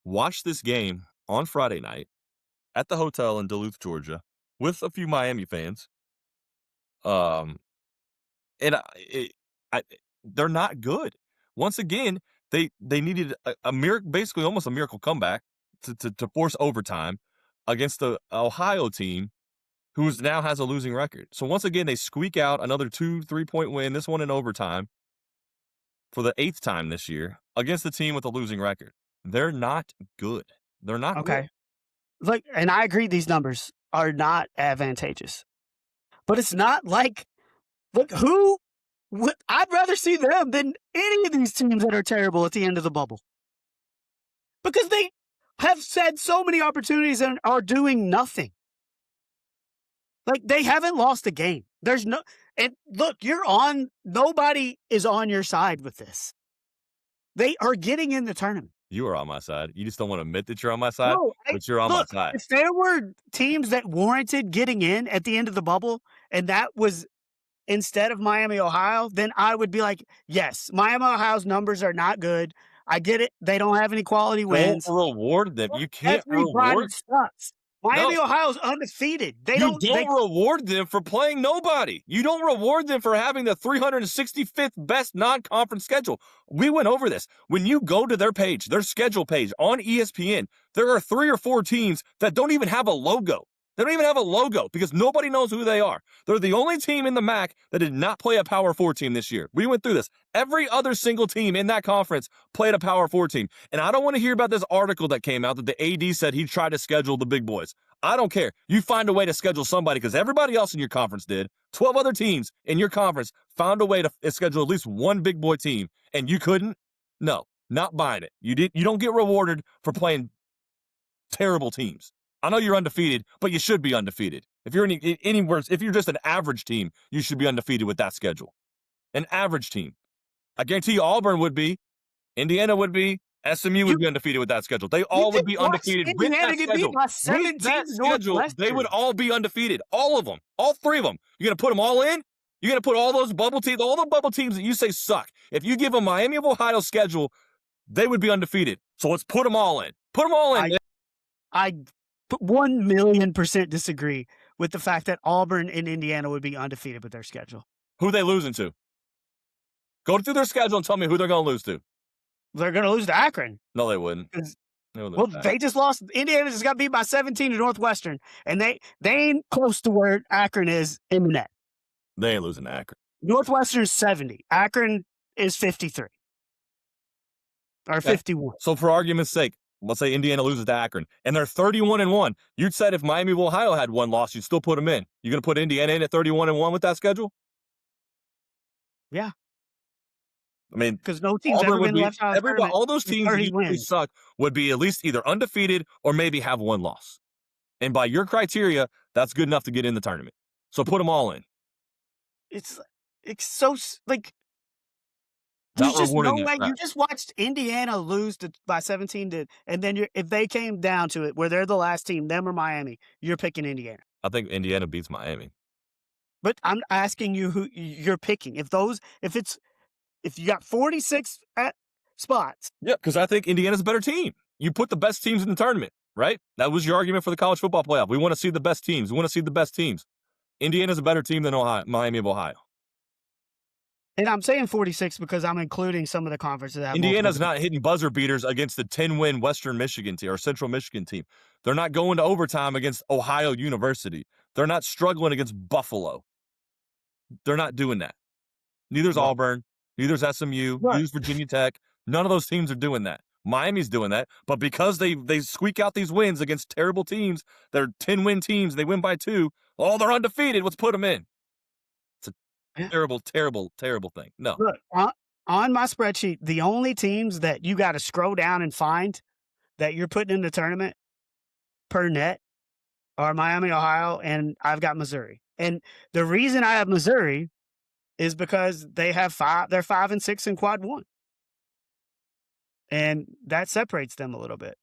watched this game on Friday night at the hotel in Duluth, Georgia, with a few Miami fans. And they're not good. Once again, they needed a miracle, basically almost a miracle comeback to force overtime against the Ohio team, who now has a losing record. So once again, they squeak out another 2-3-point win, this one in overtime, for the 8th time this year against the team with a losing record. They're not good. They're not okay. good. Look, and I agree these numbers are not advantageous. But it's not like, look, I'd rather see them than any of these teams that are terrible at the end of the bubble. Because they have said so many opportunities and are doing nothing. Like, they haven't lost a game. And look, nobody is on your side with this. They are getting in the tournament. You are on my side. You just don't want to admit that you're on my side, but you're on my side. If there were teams that warranted getting in at the end of the bubble, and that was instead of Miami, Ohio, then I would be like, yes, Miami, Ohio's numbers are not good. I get it. They don't have any quality wins. Don't reward them. You can't reward. Sucks. Miami, Ohio's undefeated. You don't reward them for playing nobody. You don't reward them for having the 365th best non-conference schedule. We went over this. When you go to their page, their schedule page on ESPN, there are 3 or 4 teams that don't even have a logo. They don't even have a logo because nobody knows who they are. They're the only team in the MAC that did not play a Power 4 team this year. We went through this. Every other single team in that conference played a Power 4 team. And I don't want to hear about this article that came out that the AD said he tried to schedule the big boys. I don't care. You find a way to schedule somebody because everybody else in your conference did. 12 other teams in your conference found a way to schedule at least one big boy team, and you couldn't? No, not buying it. You don't get rewarded for playing terrible teams. I know you're undefeated, but you should be undefeated. If you're if you're just an average team, you should be undefeated with that schedule. An average team. I guarantee you Auburn would be, Indiana would be, SMU would be undefeated with that schedule. They all would be undefeated with Indiana that get schedule. beat by With 17 that schedule, they would Northwestern. all be undefeated. All of them. All three of them. You're going to put them all in? You're going to put all those bubble teams, all the bubble teams that you say suck. If you give them Miami of Ohio schedule, they would be undefeated. So let's put them all in. Put them all in. I 1,000,000% disagree with the fact that Auburn and Indiana would be undefeated with their schedule. Who are they losing to? Go through their schedule and tell me who they're going to lose to. They're going to lose to Akron. No, they wouldn't. Well, they just lost. Indiana just got beat by 17 to Northwestern, and they ain't close to where Akron is in the net. They ain't losing to Akron. Northwestern's 70. Akron is 53. Or 51. So for argument's sake, let's say Indiana loses to Akron, and they're 31-1. You'd said if Miami of Ohio had one loss, you'd still put them in. You're going to put Indiana in at 31-1 with that schedule? Yeah. I mean, because no team's ever been left out of the tournament. All those teams that usually wins. suck would be at least either undefeated or maybe have one loss. And by your criteria, that's good enough to get in the tournament. So put them all in. It's so like Not there's just no rewarding way. that. You just watched Indiana lose by 17 and then if they came down to it where they're the last team, them or Miami, you're picking Indiana. I think Indiana beats Miami. But I'm asking you who you're picking. If you got 46 spots. Yeah, because I think Indiana's a better team. You put the best teams in the tournament, right? That was your argument for the college football playoff. We want to see the best teams. We want to see the best teams. Indiana's a better team than Miami of Ohio. And I'm saying 46 because I'm including some of the conferences. Indiana's not hitting buzzer beaters against the 10-win Western Michigan team or Central Michigan team. They're not going to overtime against Ohio University. They're not struggling against Buffalo. They're not doing that. Neither's Auburn. Neither's SMU. Neither's Virginia Tech. None of those teams are doing that. Miami's doing that. But because they squeak out these wins against terrible teams, they're 10-win teams, they win by 2. Oh, they're undefeated. Let's put them in. It's a terrible, terrible, terrible thing. No. Look, on my spreadsheet, the only teams that you got to scroll down and find that you're putting in the tournament per net are Miami, Ohio, and I've got Missouri. And the reason I have Missouri is because they're 5-6 in quad 1. And that separates them a little bit.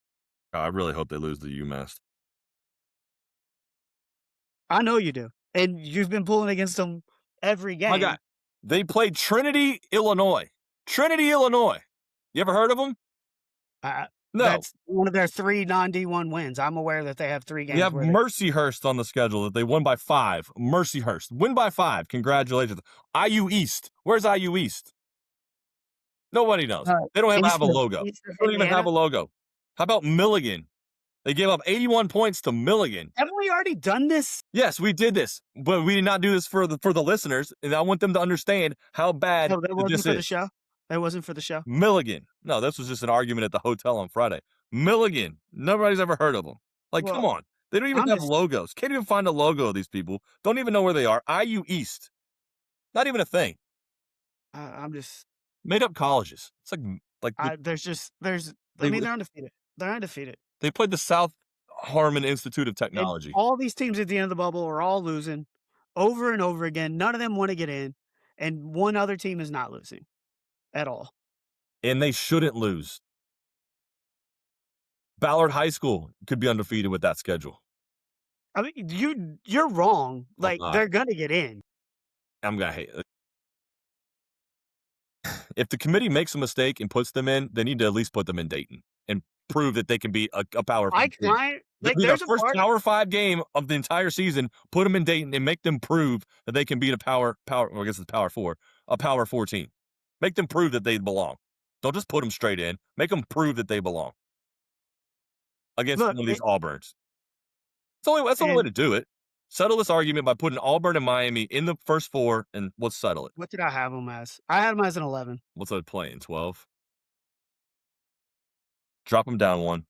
I really hope they lose to UMass. I know you do. And you've been pulling against them every game. My God. They played Trinity, Illinois. Trinity, Illinois. You ever heard of them? No. That's one of their 3 non-D1 wins. I'm aware that they have 3 games. You have Mercyhurst on the schedule that they won by 5. Mercyhurst. Win by 5. Congratulations. IU East. Where's IU East? Nobody knows. They don't have a logo. They don't even have a logo. How about Milligan? They gave up 81 points to Milligan. Haven't we already done this? Yes, we did this, but we did not do this for the listeners, and I want them to understand how bad that wasn't this for is. the show. That wasn't for the show. Milligan. No, this was just an argument at the hotel on Friday. Milligan. Nobody's ever heard of them. Come on. They don't even have logos. Can't even find a logo of these people. Don't even know where they are. IU East. Not even a thing. I'm just made up colleges. It's they're undefeated. They're undefeated. They played the South Harmon Institute of Technology. And all these teams at the end of the bubble are all losing over and over again. None of them want to get in, and one other team is not losing at all. And they shouldn't lose. Ballard High School could be undefeated with that schedule. I mean, you're wrong. They're gonna get in. I'm gonna hate it. If the committee makes a mistake and puts them in, they need to at least put them in Dayton and prove that they can be a Power 5 team. There's first Power 5 game of the entire season. Put them in Dayton and make them prove that they can beat a Power. Well, I guess it's Power 4, a Power 4 team. Make them prove that they belong. Don't just put them straight in. Make them prove that they belong against one of these Auburns. That's the only way to do it. Settle this argument by putting Auburn and Miami in the first 4, and let's settle it. What did I have them as? I had them as an 11. What's I playing? 12? Drop them down 1.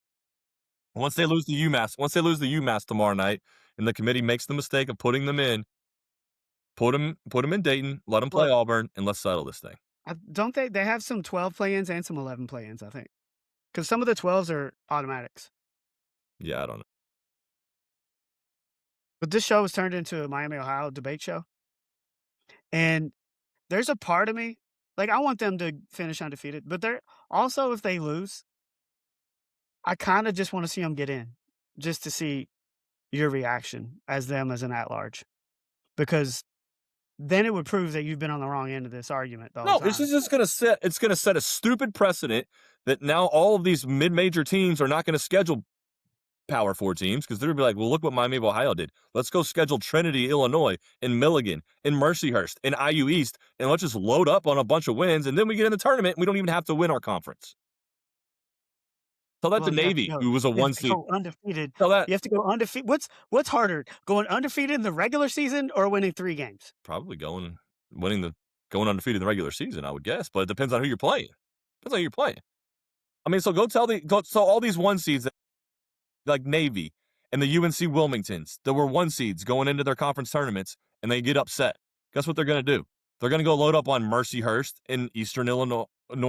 Once they lose to UMass tomorrow night, and the committee makes the mistake of putting them in, put them in Dayton, let them play Look, Auburn, and let's settle this thing. don't they have some 12 play-ins and some 11 play-ins, I think. Because some of the 12s are automatics. Yeah, I don't know. But this show was turned into a Miami, Ohio debate show. And there's a part of me, like, I want them to finish undefeated, but they're also, if they lose, I kinda just wanna see them get in, just to see your reaction as them as an at-large, because then it would prove that you've been on the wrong end of this argument the whole No, this time. is just gonna set a stupid precedent that now all of these mid-major teams are not gonna schedule Power 4 teams because they're gonna be like, well, look what Miami of Ohio did. Let's go schedule Trinity, Illinois, and Milligan, and Mercyhurst, and IU East, and let's just load up on a bunch of wins, and then we get in the tournament, and we don't even have to win our conference. Tell that to Well, Navy, who was a you have 1 to seed. go undefeated. Tell that You have to go undefeated. What's harder, going undefeated in the regular season or winning 3 games? probably going undefeated in the regular season, I would guess, but it depends on who you're playing. Depends on who you're playing. I mean, so go tell all these 1 seeds like Navy and the UNC Wilmingtons that were 1 seeds going into their conference tournaments and they get upset. Guess what they're going to do? They're going to go load up on Mercyhurst and Eastern Illinois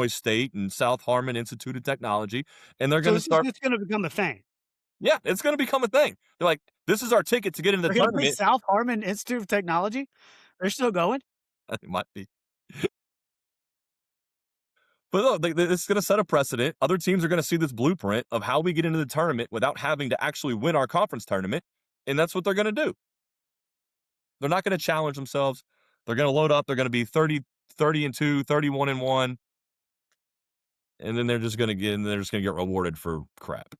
State and South Harmon Institute of Technology, and they're So going to this is start. just gonna become a thing. Yeah, it's going to become a thing. They're like, this is our ticket to get into the They're gonna play tournament. South Harmon Institute of Technology? They're still going? It might be. But look, it's going to set a precedent. Other teams are going to see this blueprint of how we get into the tournament without having to actually win our conference tournament, and that's what they're going to do. They're not going to challenge themselves. They're going to load up. They're going to be 30-2, 31-1, and then they're just going to get rewarded for crap.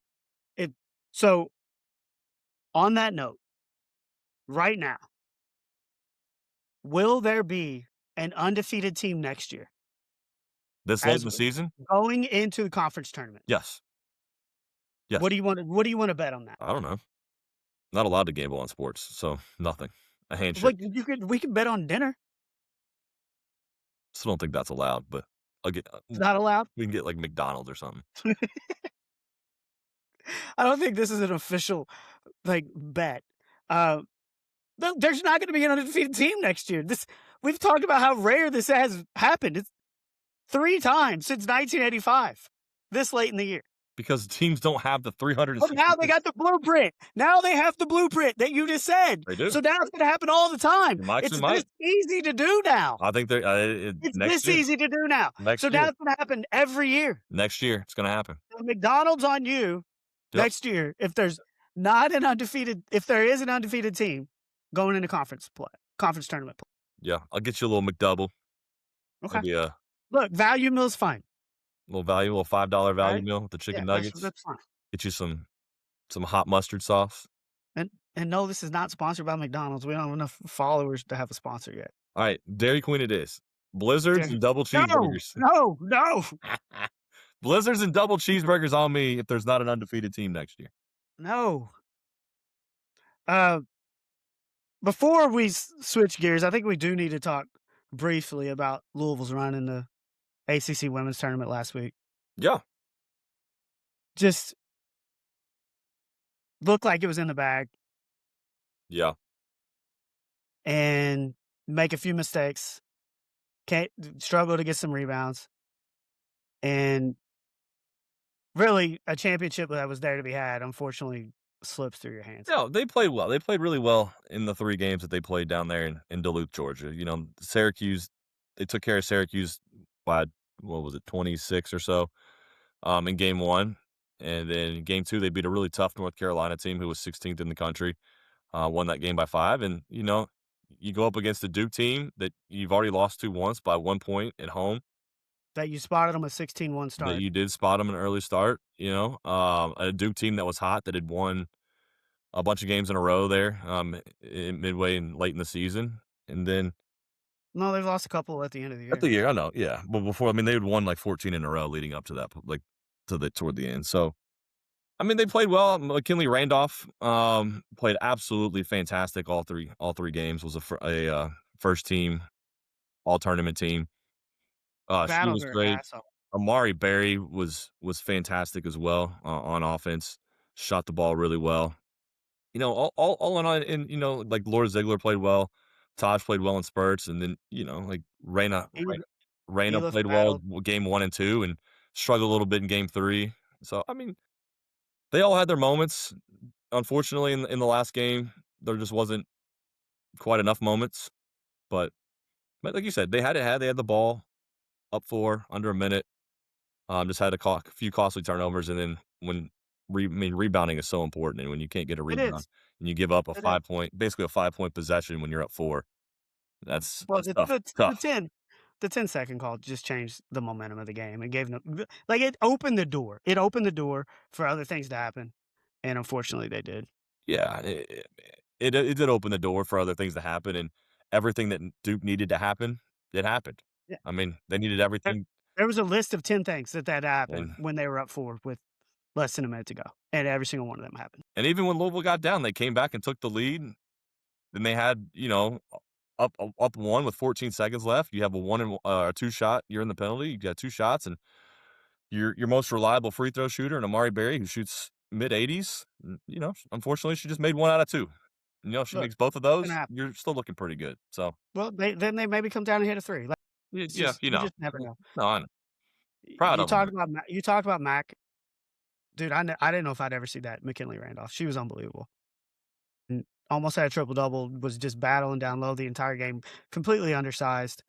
So, on that note, right now, will there be an undefeated team next year This late in as the season? going into the conference tournament? Yes. Yes. What do you wanna bet on that? I don't know. Not allowed to gamble on sports, so nothing. A handshake. Like, we could bet on dinner. Still don't think that's allowed, but I'll get. It's not allowed? We can get like McDonald's or something. I don't think this is an official, like, bet. Uh, there's not gonna be an undefeated team next year. We've talked about how rare this has happened. It's 3 times since 1985, this late in the year. Because teams don't have the But 360. now they got the blueprint. Now they have the blueprint that you just said. They do. So now it's gonna happen all the time. It It's might. this easy to do now. I think they're It's next this year. easy to do now. Next So now year. it's gonna happen every year. Next year, it's gonna happen. So McDonald's on you Yep. next year if there is an undefeated team going into conference tournament play. Yeah, I'll get you a little McDouble. Okay. Maybe a Look, value meal's fine. little $5 value Right? meal with the chicken Yeah, nuggets. that's fine. Get you some hot mustard sauce. And no, this is not sponsored by McDonald's. We don't have enough followers to have a sponsor yet. All right, Dairy Queen it is. Blizzards Dairy- and double cheeseburgers. No. Blizzards and double cheeseburgers on me if there's not an undefeated team next year. No. Before we switch gears, I think we do need to talk briefly about Louisville's run in the ACC women's tournament last week. Yeah. Just looked like it was in the bag Yeah. and make a few mistakes. Can't struggle to get some rebounds. And really a championship that was there to be had, unfortunately, slips through your hands. No, they played well. They played really well in the 3 games that they played down there in Duluth, Georgia. You know, Syracuse, they took care of Syracuse by, 26 or so in game 1. And then in game 2, they beat a really tough North Carolina team who was 16th in the country, won that game by 5. And, you know, you go up against a Duke team that you've already lost to once by 1 point at home. That you spotted them a 16-1 start. That you did spot them an early start, you know, a Duke team that was hot that had won a bunch of games in a row there midway and late in the season. And then No, they've lost a couple at the end of the year. at the year, I know, yeah. But before, I mean, they had won like 14 in a row leading up to that, like toward the end. So, I mean, they played well. McKinley Randolph played absolutely fantastic all three games. Was a first team all tournament team. She Battled was her great. ass off. Amari Berry was fantastic as well on offense. shot the ball really well. All in all, and like Laura Ziegler played well, Taj played well in spurts, and then like Ela Reyna Ela played well battled. game 1 and 2, and struggled a little bit in game 3. So I mean, they all had their moments. Unfortunately, in the last game, there just wasn't quite enough moments. But like you said, they had the ball up 4 under a minute. Just had a few costly turnovers, and then rebounding is so important, and when you can't get a It rebound is. and you give up It is. basically a 5-point possession when you're up 4, Well, that's tough, tough. the 10-second call just changed the momentum of the game and gave them like, it opened the door. It opened the door for other things to happen, and unfortunately, they did. Yeah, it did open the door for other things to happen, and everything that Duke needed to happen, it happened. Yeah. I mean, they needed There everything, there was a list of 10 things that happened and when they were up 4 with less than a minute to go, and every single one of them happened. even when Louisville got down, they came back and took the lead. Then they had, up 1 with 14 seconds left. You have a 1 and 2 shot. You're in the penalty. You got 2 shots, and your most reliable free throw shooter, and Amari Berry, who shoots mid-80s. Unfortunately, she just made 1 out of 2. She Look, makes both of it's gonna those. happen. You're still looking pretty good. So Well, they maybe come down and hit a 3. Like, it's yeah, just you just never know. no, I know. Proud You of them. talked about you talked about Mac. Dude, I didn't know if I'd ever see that, McKinley Randolph. She was unbelievable. And almost had a triple double, was just battling down low the entire game, completely undersized.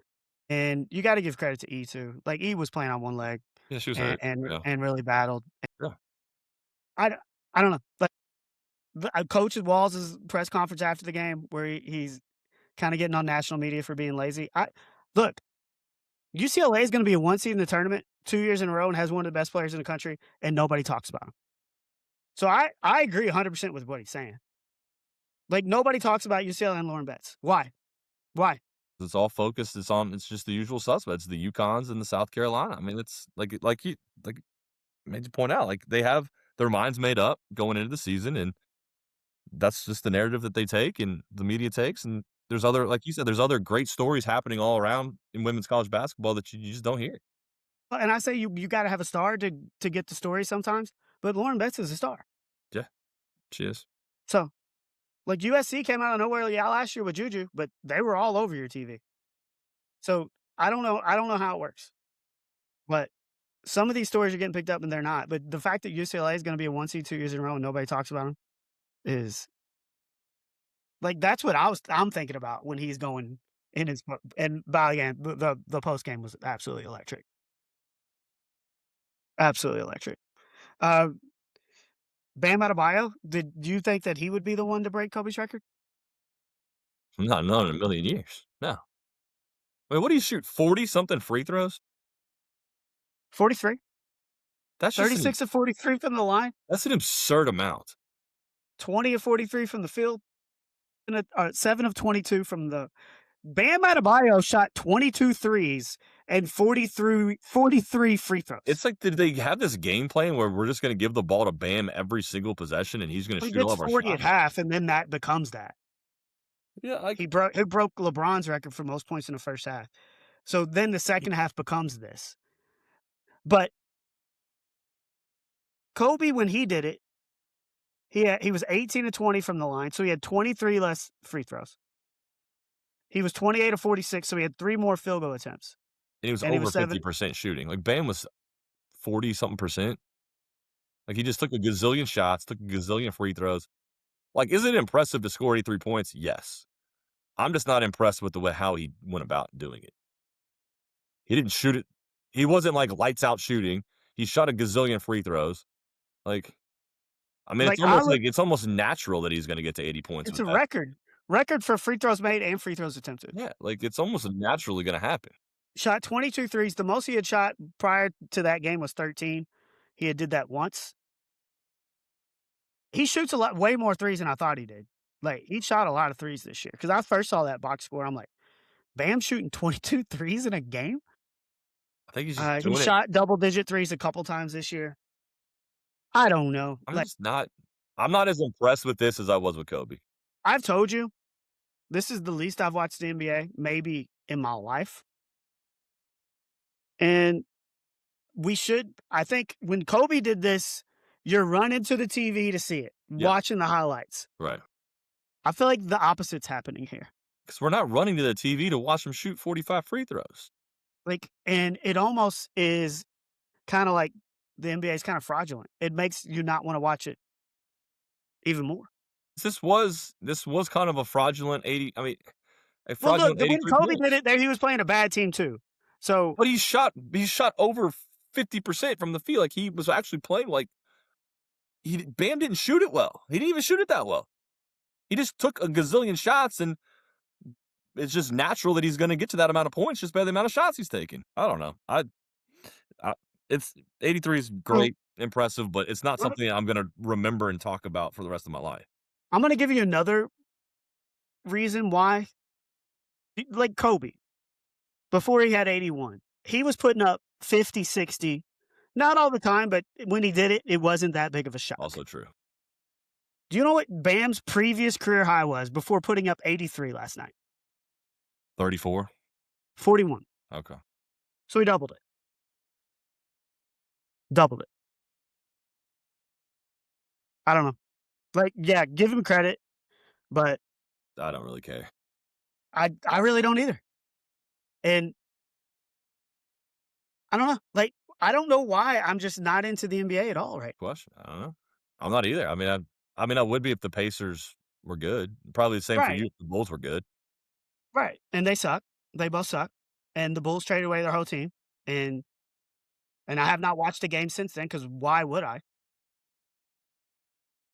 And you gotta give credit to E too. Like, E was playing on one leg Yeah, she was and hurt. and Yeah, and really battled. yeah. I d I don't know, like, Coach Walls' press conference after the game where he's kinda getting on national media for being lazy. I look, UCLA is gonna be a 1 seed in the tournament 2 years in a row and has one of the best players in the country, and nobody talks about him. So I agree 100% with what he's saying. Like, nobody talks about UCLA and Lauren Betts. Why? Why? It's all focused. It's just the usual suspects, the UConns and the South Carolina. I mean, it's like made you point out, like they have their minds made up going into the season, and that's just the narrative that they take and the media takes. And there's other, like you said, there's other great stories happening all around in women's college basketball that you just don't hear. Well, and I say you gotta have a star to get the story sometimes, but Lauren Betts is a star. Yeah, she is. So, like, USC came out of nowhere, yeah, last year with Juju, but they were all over your TV. So, I don't know how it works, but some of these stories are getting picked up and they're not. But the fact that UCLA is gonna be a 1 seed 2 years in a row and nobody talks about them is like, that's what I'm thinking about when he's going in his and by again, the post game was absolutely electric. Absolutely electric. Uh, Bam Adebayo, did you think that he would be the one to break Kobe's record? Not known in a million years. No. Wait, what do you shoot? 40 something free throws? 43, That's just 36 of 43 from the line, that's an absurd amount. 20 of 43 from the field, and 7 of 22 from the Bam Adebayo shot 22 threes and 43 free throws. It's like, did they have this game plan where we're just gonna give the ball to Bam every single possession and he's gonna He shoot all gets of our 40 at shots? half, and then that becomes that. Yeah, He broke LeBron's record for most points in the first half. So then the y second half becomes this. But Kobe, when he did it, he was 18 to 20 from the line, so he had 23 less free throws. He was 28 of 46, so he had 3 more field goal attempts, and he was and he was over 7. 50% shooting. Like, Bam was 40 something percent. Like, he just took a gazillion shots, took a gazillion free throws. Like, is it impressive to score 83 points? Yes. I'm just not impressed with the way how he went about doing it. He didn't shoot it. He wasn't, like, lights out shooting. He shot a gazillion free throws. Like, I mean, Like, I look it's almost natural that he's gonna get to 80 points it's with a that. record for free throws made and free throws attempted. Yeah, like, it's almost naturally gonna happen. Shot 22 threes. The most he had shot prior to that game was 13. He had did that once. He shoots a lot way more threes than I thought he did. Like, he shot a lot of threes this year. Because I first saw that box score, I'm like, "Bam shooting 22 threes in a game?" I think he's just He doing it. shot double-digit threes a couple times this year. I don't know. I'm Like, just not I'm not as impressed with this as I was with Kobe. I've told you, this is the least I've watched the NBA maybe in my life, and I think when Kobe did this, You're running to the TV to see it, Yeah, watching the highlights. right. I feel like the opposite's happening here. Because we're not running to the TV to watch them shoot 45 free throws. Like, and it almost is kind of like the NBA is kind of fraudulent. It makes you not want to watch it even more. This was kind of a fraudulent 80. I mean, a Well, look, fraudulent when 83 Kobe did points. it, there he was playing a bad team too. So But he shot over 50% from the field. Like he was actually playing like Bam didn't shoot it well. He didn't even shoot it that well. He just took a gazillion shots, and it's just natural that he's going to get to that amount of points just by the amount of shots he's taking. I don't know. I it's 83 is so great, impressive, but it's not let me- something I'm going to remember and talk about for the rest of my life. I'm going to give you another reason why. Like Kobe, before he had 81, he was putting up 50, 60. Not all the time, but when he did it, it wasn't that big of a shock. Also true. Do you know what Bam's previous career high was before putting up 83 last night? 34. 41. Okay. So he doubled it. Doubled it. I don't know. Like, yeah, give him credit, but I don't really care. I really don't either. And I don't know. Like, I don't know why I'm just not into the NBA at all right. Question. I don't know. I'm not either. I would be if the Pacers were good. Probably the same for Right. you if the Bulls were good. Right. And they suck. They both suck. And the Bulls traded away their whole team. And I have not watched a game since then because why would I?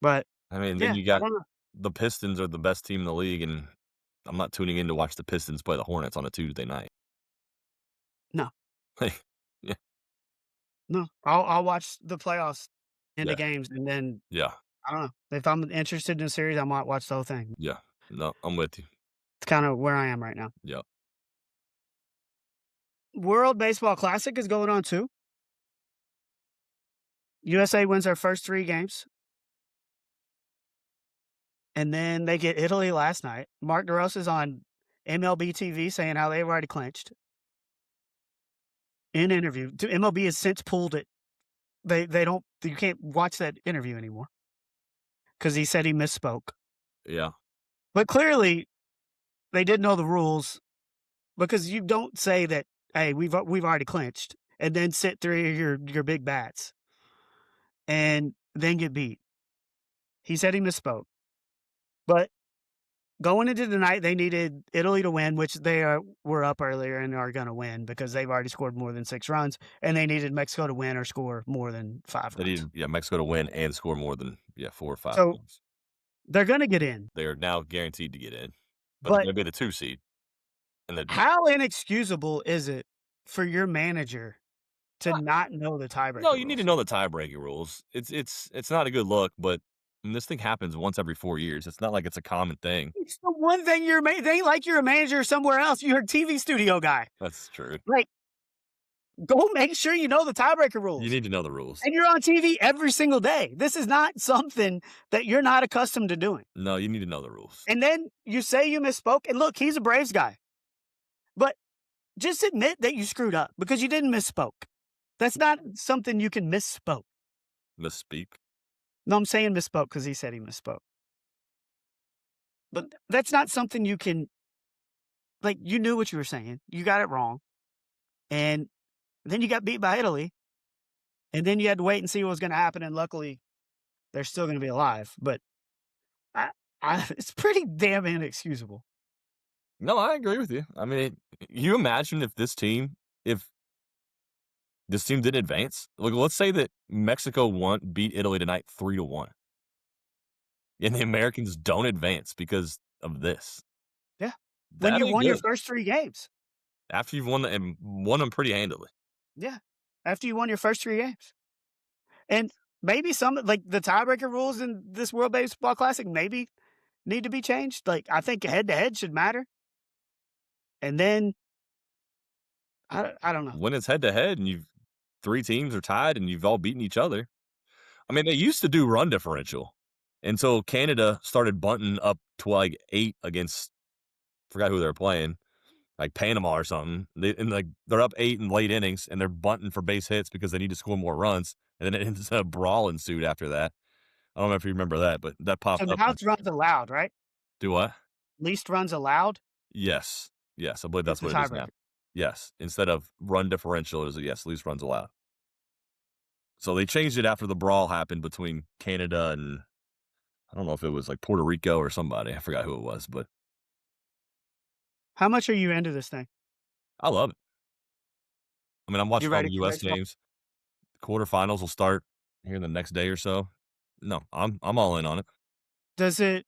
But I mean, then yeah, you I got don't know. the Pistons are the best team in the league, and I'm not tuning in to watch the Pistons play the Hornets on a Tuesday night. No, Like, yeah, no. I'll watch the playoffs into yeah, games and then yeah, I don't know. If I'm interested in a series, I might watch the whole thing. yeah. No, I'm with you. It's kind of where I am right now. Yeah. World Baseball Classic is going on too. USA wins their first 3 games. And then they get Italy last night. Mark DeRosa's on MLB TV saying how they've already clinched. In interview, MLB has since pulled it. They don't. You can't watch that interview anymore because he said he misspoke. Yeah. But clearly, they did know the rules because you don't say that. Hey, we've already clinched, and then sit 3 of your big bats, and then get beat. He said he misspoke, but going into the night, they needed Italy to win, which they were up earlier and are going to win because they've already scored more than 6 runs, and they needed Mexico to win or score more than 5 They runs. need Mexico to win and score more than 4 or 5 So points. they're going to get in. They are now guaranteed to get in, but they're But gonna be the 2 seed. And then how inexcusable is it for your manager to not know the no, tiebreaker you need to rules? know the tiebreaker rules. It's not a good look, but this thing happens once every 4 years. It's not like it's a common thing. It's the one thing they ain't like you're a manager somewhere else. You're a TV studio guy. That's true. Like, go make sure you know the tiebreaker rules. You need to know the rules. And you're on TV every single day. This is not something that you're not accustomed to doing. No, you need to know the rules. And then you say you misspoke. And look, he's a Braves guy. But just admit that you screwed up because you didn't misspoke. That's not something you can misspoke. Misspeak. No, I'm saying misspoke because he said he misspoke. But that's not something you can, like, you knew what you were saying. You got it wrong. And then you got beat by Italy. And then you had to wait and see what was going to happen. And luckily, they're still going to be alive. But I, it's pretty damn inexcusable. No, I agree with you. I mean, you imagine if this team didn't advance. Like, let's say that Mexico beat Italy tonight 3-1, and the Americans don't advance because of this. Yeah. When That you ain't won your good. first 3 games. After you've won and won them pretty handily. Yeah. After you won your first 3 games. And maybe some, like the tiebreaker rules in this World Baseball Classic, maybe need to be changed. Like, I think head to head should matter. And then, I don't know. When it's head to head and 3 teams are tied and you've all beaten each other. I mean, they used to do run differential until Canada started bunting up to like 8 against, forgot who they were playing. like Panama or something. They're up 8 in late innings, and they're bunting for base hits because they need to score more runs, and then it ends up a brawl ensued after that. I don't know if you remember that, but that So popped up now on it's runs allowed, right? do what? Least runs allowed Yes. Yes, I believe is that's the what it is now. tiebreaker. Yes, instead of run differential, it is a yes, least runs allowed. So they changed it after the brawl happened between Canada and I don't know if it was, like, Puerto Rico or somebody, I forgot who it was, but How much are you into this thing? I love it. I mean, I'm You watching all ready the for US baseball? games. Quarterfinals will start here in the next day or so. No, I'm all in on it. Does it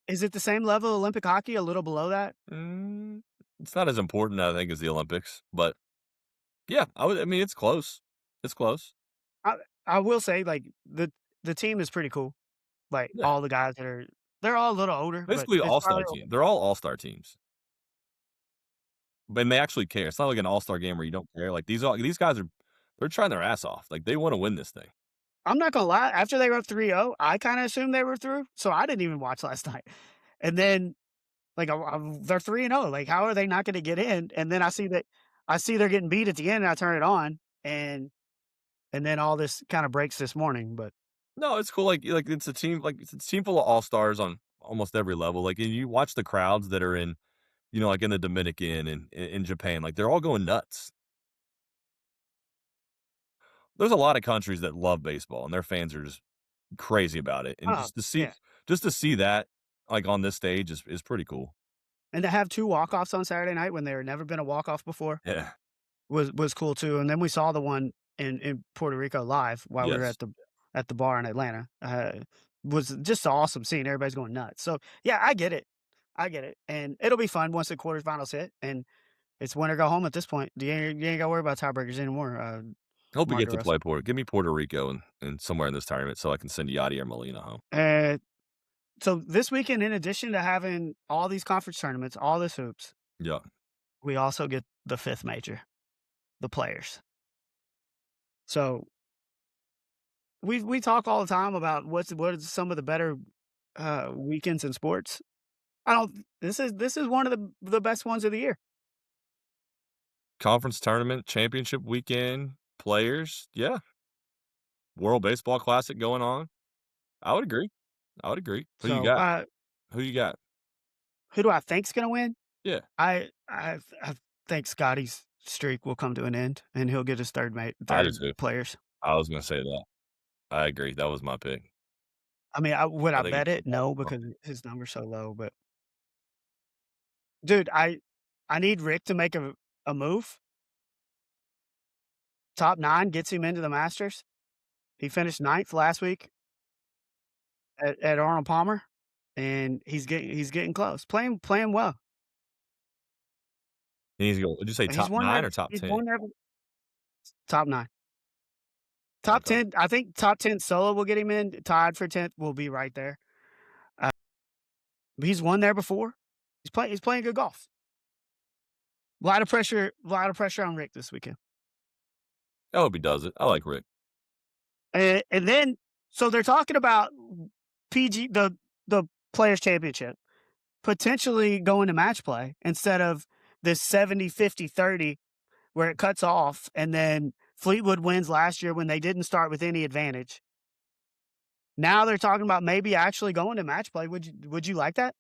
is it the same level of Olympic hockey, a little below that? Mm, it's not as important, I think, as the Olympics, but yeah, I mean, it's close. It's close. I I will say, like, the team is pretty cool. Like, Yeah. all the guys that are they're all a little older, but Basically it's all-star probably team. They're all all-star teams, but they actually care. It's not like an all-star game where you don't care. Like, these guys are they're trying their ass off. Like, they wanna win this thing. I'm not gonna lie, after they were up 3-0, I kinda assumed they were through, so I didn't even watch last night. And then, like, they're 3-0, like, how are they not gonna get in? And then I see they're getting beat at the end, and I turn it on, and then all this kinda breaks this morning, but No, it's cool, it's a team full of all-stars on almost every level, like, and you watch the crowds that are in, like, in the Dominican and in Japan, like, they're all going nuts. There's a lot of countries that love baseball, and their fans are just crazy about it, and oh, yeah. just to see that, like, on this stage is pretty cool. And to have 2 walk-offs on Saturday night when there had never been a walk-off before Yeah. was cool too, and then we saw the one in Puerto Rico live while we were Yes. at the bar in Atlanta. Was just awesome seeing everybody's going nuts. So, yeah, I get it. I get it, and it'll be fun once the quarterfinals hit, and it's win or go home at this point. You ain't gotta worry about tiebreakers anymore, Hope we Mark get to DeRosa. play Give me Puerto Rico and somewhere in this tournament so I can send Yachty or Molina home. Uh, so this weekend, in addition to having all these conference tournaments, all this hoops, Yeah. we also get the 5th major, the Players. So we talk all the time about what is some of the better, weekends in sports. I don't this is one of the best ones of the year. Conference tournament, championship weekend, players, yeah. World Baseball Classic going on. I would agree. I would agree. Who you So, got? Who you got? who do I think's gonna win? Yeah, I think Scotty's streak will come to an end, and he'll get his I do 3rd too. Players. I was gonna say that. I agree. That was my pick. I mean, would I I think bet it's it? No, phenomenal. because his number's so low, but dude, I need Rick to make a move. Top 9 gets him into the Masters. He finished 9th last week at Arnold Palmer, and he's getting close. Playing well. He needs to go would you say He's top won 9 there or top he's 10? won there top 9. Top Okay. 10, I think top 10 solo will get him in, tied for 10th, will be right there. Uh, he's won there before. He's playing good golf. A lot of pressure on Rick this weekend. I hope he does it. I like Rick. And then so they're talking about PG the Players Championship potentially going to match play instead of this 70-50-30 where it cuts off and then Fleetwood wins last year when they didn't start with any advantage. Now they're talking about maybe actually going to match play. Would you like that?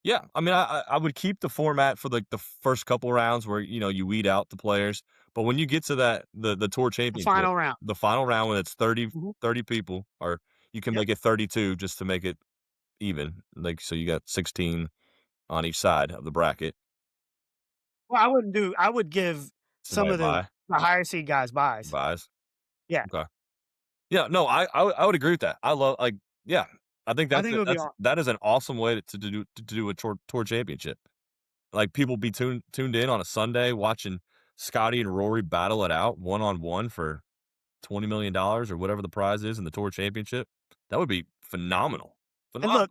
Yeah, I mean, I would keep the format for, like, the first couple rounds where, you weed out the players, but when you get to that the tour The championship, final round. the final round when it's Mhm. 30 people, or you can Yep. make it 32 just to make it even, like, so you got 16 on each side of the bracket. Well, I would give some Somebody of buy the higher seed guys buys. buys. Yeah. Okay. Yeah, no, I would agree with that. Yeah, I think I think it would be aw that is an awesome way to do a tour championship. Like, people be tuned in on a Sunday watching Scotty and Rory battle it out one-on-one for $20,000,000 or whatever the prize is in the tour championship. That would be phenomenal. and look,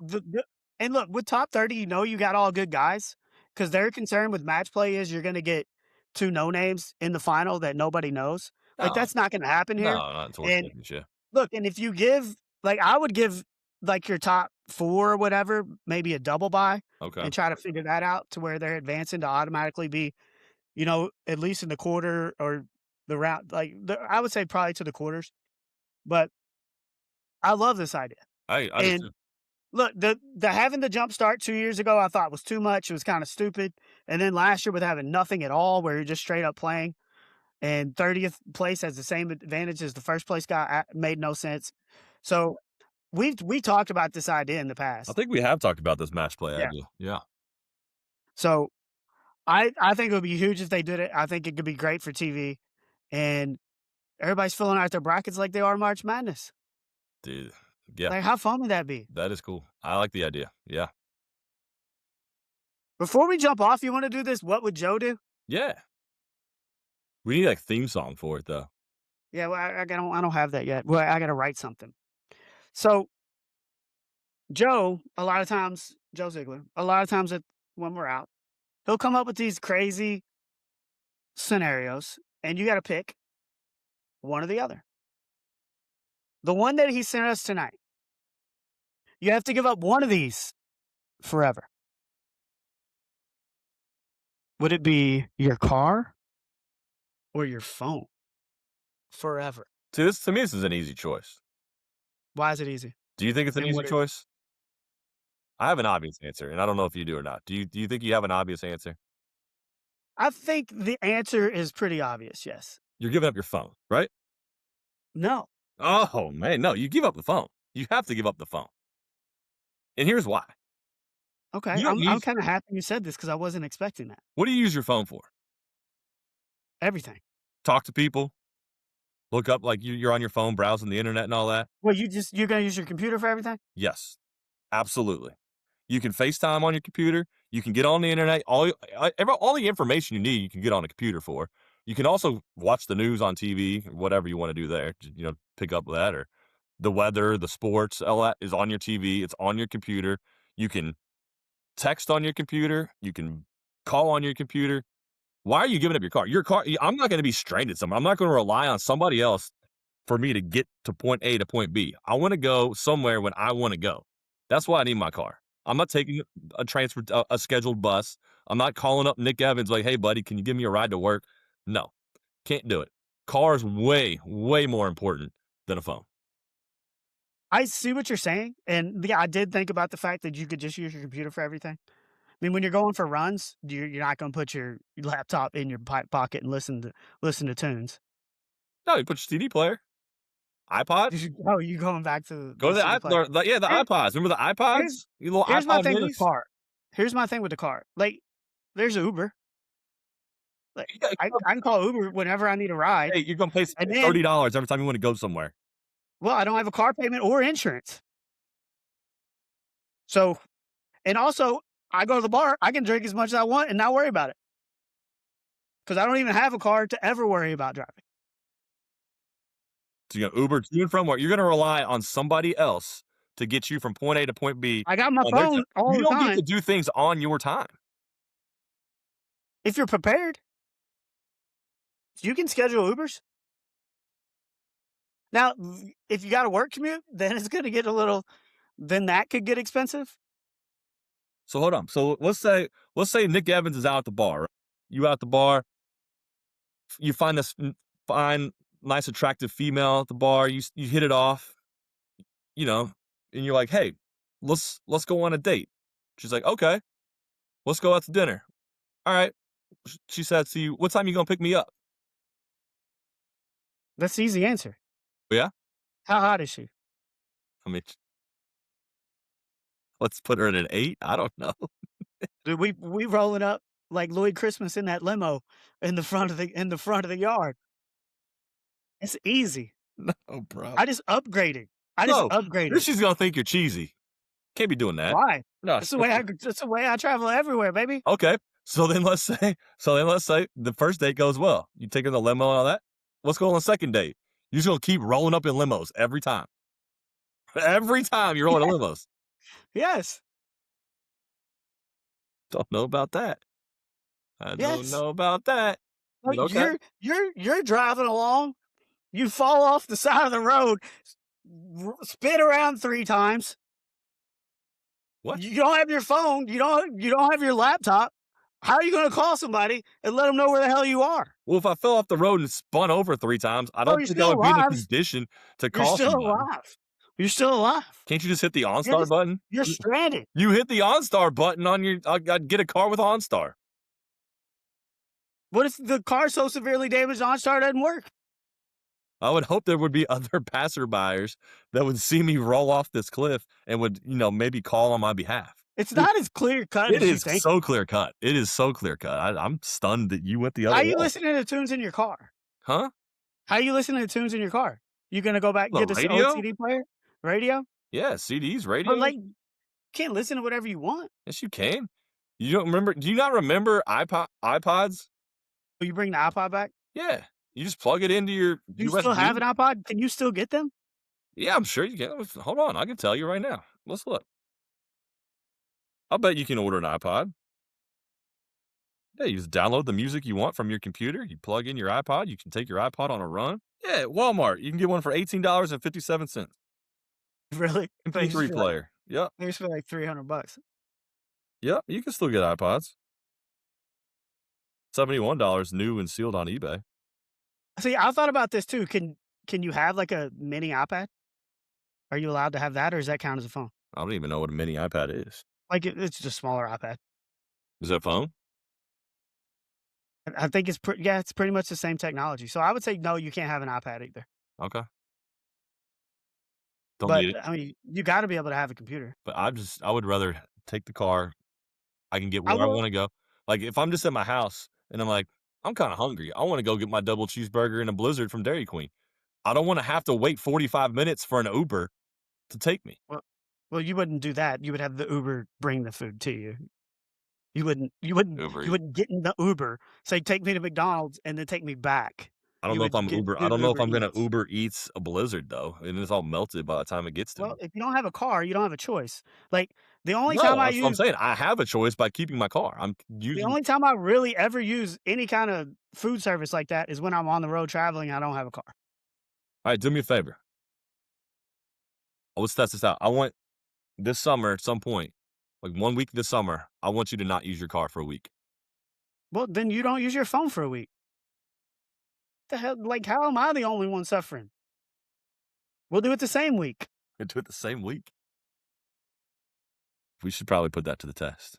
Phenomenal. with top 30, you got all good guys because their concern with match play is you're gonna get 2 no names in the final that nobody knows. Like, No, that's not gonna happen no, here, not a tour and championship. look, and if you give like, I would give, like, your top 4 or whatever, maybe a double bye, Okay. and try to figure that out to where they're advancing to automatically be, at least in the quarter or the round, like, I would say probably to the quarters, but I love this idea. I do And too. look, the having the jump start 2 years ago, I thought was too much. It was kinda stupid. And then last year with having nothing at all, where you're just straight up playing, and 30th place has the same advantage as the first place guy, made no sense. So, we talked about this idea in the I past. think we have talked about this match play Yeah. idea. Yeah. So, I think it would be huge if they did it. I think it could be great for TV, and everybody's filling out their brackets like they are March Madness. Dude. Yeah. Like, how fun would that be? That is cool. I like the idea. Yeah. Before we jump off, you wanna do this, what would Joe do? Yeah. We need like theme song for it though. Yeah, well, I don't have that yet. Well, I gotta write something. So, Joe Ziegler, a lot of times when we're out, he'll come up with these crazy scenarios, and you gotta pick one or the other. The one that he sent us tonight, you have to give up one of these forever. Would it be your car or your phone? Forever. See, this to me, this is an easy choice. Why is it easy? Do you think it's an And easy what is it? choice? I have an obvious answer, and I don't know if you do or not. Do you think you have an obvious answer? I think the answer is pretty obvious, yes. You're giving up your phone, right? No. Oh man, no, you give up the phone. You have to give up the phone. And here's why. Okay, You don't I'm use kinda happy you said this because I wasn't expecting that. what do you use your phone for? Everything. Talk to people, look up like you're on your phone browsing the internet and all that? Well, you're gonna use your computer for everything? Yes. Absolutely. You can FaceTime on your computer. You can get on the internet. All the information you need, you can get on a computer for. You can also watch the news on TV, whatever you want to do there. Pick up that or the weather, the sports. All that is on your TV. It's on your computer. You can text on your computer. You can call on your computer. Why are you giving up your car? Your car. I'm not going to be stranded somewhere. I'm not going to rely on somebody else for me to get to point A to point B. I want to go somewhere when I want to go. That's why I need my car. I'm not taking a scheduled bus. I'm not calling up Nick Evans like, "Hey, buddy, can you give me a ride to work?" No, can't do it. Car is way, way more important than a phone. I see what you're saying, and yeah, I did think about the fact that you could just use your computer for everything. I mean, when you're going for runs, you're not gonna put your laptop in your pocket and listen to tunes. No, you put your CD player, iPod, You going back to go the to the CD player. the Here iPods. Remember the here's iPods? You little here's my iPod thing with minis. car. Here's my thing with the car. Like, there's Uber. Like, Yeah, I can call Uber whenever I need a ride, hey, you're gonna pay and then $30 every time you want to go somewhere. well, I don't have a car payment or insurance. So and also, I go to the bar, I can drink as much as I want and not worry about it because I don't even have a car to ever worry about driving. So you Uber to and from work. You're gonna rely on somebody else to get you from point A to point B I got my on their time. phone all You the don't get to time do things on your time. if you're prepared. You can schedule Ubers. Now, if you got a work commute, then it's gonna get a little then that could get expensive. So hold on. So let's say Nick Evans is out at the bar. Right? You out at the bar, you find this fine, nice, attractive female at the bar. You hit it off, you know, and you're like, hey, let's go on a date. She's like, okay, let's go out to dinner. All right. She said to you, what time you gonna pick me up? That's the easy answer. Yeah. How hot is she? I mean, let's put her at an 8. I don't know. Dude, we rolling up like Lloyd Christmas in that limo in the front of the yard. It's easy. No, bro. I just upgraded. I just No, then upgraded. she's gonna think you're cheesy. Can't be doing that. Why? No. That's the way I travel everywhere, baby. Okay. So then let's say the first date goes well. You take her in the limo and all that. Let's go on the second date. You're just gonna keep rolling up in limos every time. Every time you're rolling in Yeah. limos. Yes. Don't know about that. I don't Yes. know about that. But Like okay. you're driving along, you fall off the side of the road, spin around 3 times, What? You don't have your phone. You don't have your laptop. How are you going to call somebody and let them know where the hell you are? Well, if I fell off the road and spun over 3 times, I Oh, don't you're think I still would be in a alive. condition to You're call still somebody. alive. You're still alive. Can't you just hit the You're OnStar just button? you're stranded. You hit the OnStar button on your I'd get a car with OnStar. What if the car's so severely damaged OnStar doesn't work? I would hope there would be other passerbyers that would see me roll off this cliff and would, maybe call on my behalf. It's not as clear cut It as you is think. so clear cut. It is so clear cut. I'm stunned that you went the other How you way. listening to tunes in your car? Huh? How you listening to tunes in your car? You gonna go back and The get this old radio? CD player? Radio? Yeah, CDs, radio. But, you can't listen to whatever you want. Yes, you can. You don't remember? Do you not remember iPods? Will you bring the iPod back? Yeah, you just plug it into your Do you USB. still have an iPod? Can you still get them? Yeah, I'm sure you can. Hold on, I can tell you right now. Let's look. I'll bet you can order an iPod. Yeah, you just download the music you want from your computer. You plug in your iPod. You can take your iPod on a run. Yeah, at Walmart, you can get one for $18.57. Really? MP3 player. Yep, They used to be like $300. yep. You can still get iPods. $71 new and sealed on eBay. See, I thought about this too. Can you have like a mini iPad? Are you allowed to have that, or does that count as a phone? I don't even know what a mini iPad is. Like it's just a smaller iPad. Is that a phone? I think it's it's pretty much the same technology. So I would say no, you can't have an iPad either. Okay. Don't But need it. I mean, you got to be able to have a computer. But I would rather take the car. I can get I where I will. want to go. Like if I'm just at my house and I'm like, I'm kind of hungry. I want to go get my double cheeseburger and a Blizzard from Dairy Queen. I don't want to have to wait 45 minutes for an Uber to take me. Well, you wouldn't do that. You would have the Uber bring the food to you. You wouldn't. You wouldn't. Uber. You wouldn't get in the Uber. Say, take me to McDonald's and then take me back. I don't You know if would I'm get Uber. I do don't know if I'm gonna Eats. Uber Eats a Blizzard though, and it's all melted by the time it gets to me. Well, if you don't have a car, you don't have a choice. Like the only No, time I that's what I'm use saying. I have a choice by keeping my car. I'm the using. only time I really ever use any kind of food service like that is when I'm on the road traveling. I don't have a car. All right, do me a favor. Let's test this out. I want this summer at some point, like 1 week this summer. I want you to not use your car for a week. Well, then you don't use your phone for a week. The hell? Like, how am I the only one suffering? We'll do it the same week. And do it the same week. We should probably put that to the test.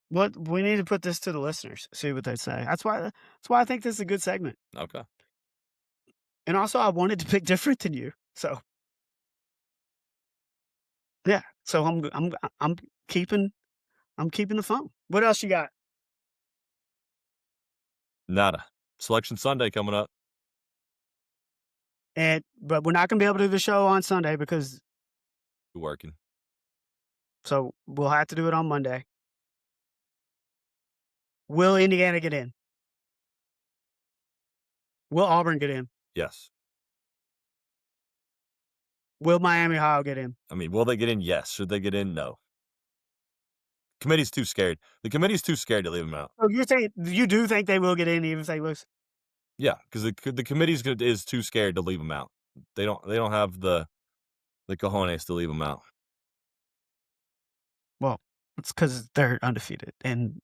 What we need to put this to the listeners, see what they say. That's why I think this is a good segment. Okay. And also, I wanted to pick different than you, so yeah. So I'm keeping the phone. What else you got? Nada. Selection Sunday coming up. But we're not gonna be able to do the show on Sunday because You're working. so we'll have to do it on Monday. Will Indiana get in? Will Auburn get in? Yes. Will Miami Ohio get in? I mean, will they get in? Yes. Should they get in? No. Committee's too scared. The committee's too scared to leave them out. So you're saying you do think they will get in even if they lose? Yeah, because the committee's is too scared to leave them out. They don't have the cojones to leave them out. Well, it's because they're undefeated, and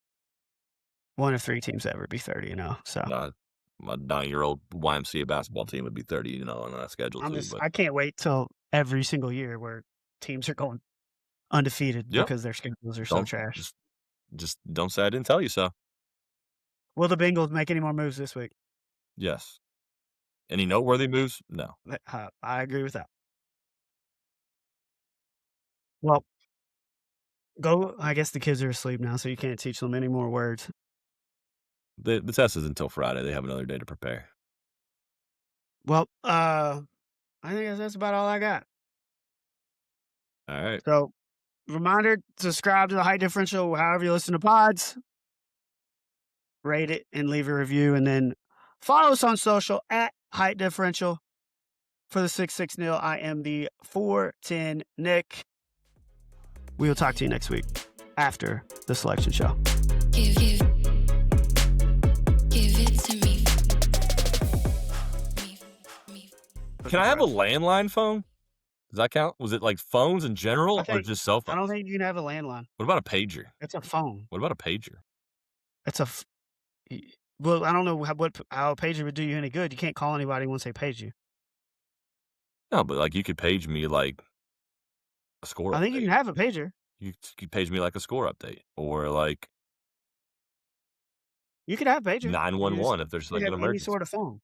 one of 3 teams ever be 30-0. So My 9-year-old YMCA basketball team would be 30, on that schedule too. But I can't wait till every single year where teams are going undefeated because their schedules are so trash. Just don't say I didn't tell you so. Will the Bengals make any more moves this week? Yes. Any noteworthy moves? No. I agree with that. Well, I guess the kids are asleep now, so you can't teach them any more words. The test is until Friday. They have another day to prepare. Well, I think that's about all I got. All right. So, reminder, subscribe to the Height Differential however you listen to pods. Rate it and leave a review, and then follow us on social at Height Differential. For the 6'6" Neil, I am the 4'10" Nick. We will talk to you next week after the selection show. Give it to me. Can I have a landline phone? Does that count? Was it, like, phones in I general or think just cell I don't phones? think you can have a landline. What about a pager? It's a phone. What about a pager? It's a f y well, I don't know how a pager would do you any good. You can't call anybody once they page you. No, but, like, you could page me, like, a score I think you update. can have a pager. You could page me, like, a score update or, like, You could have a pager. You just 911 if there's, you like, have an any emergency. sort of phone.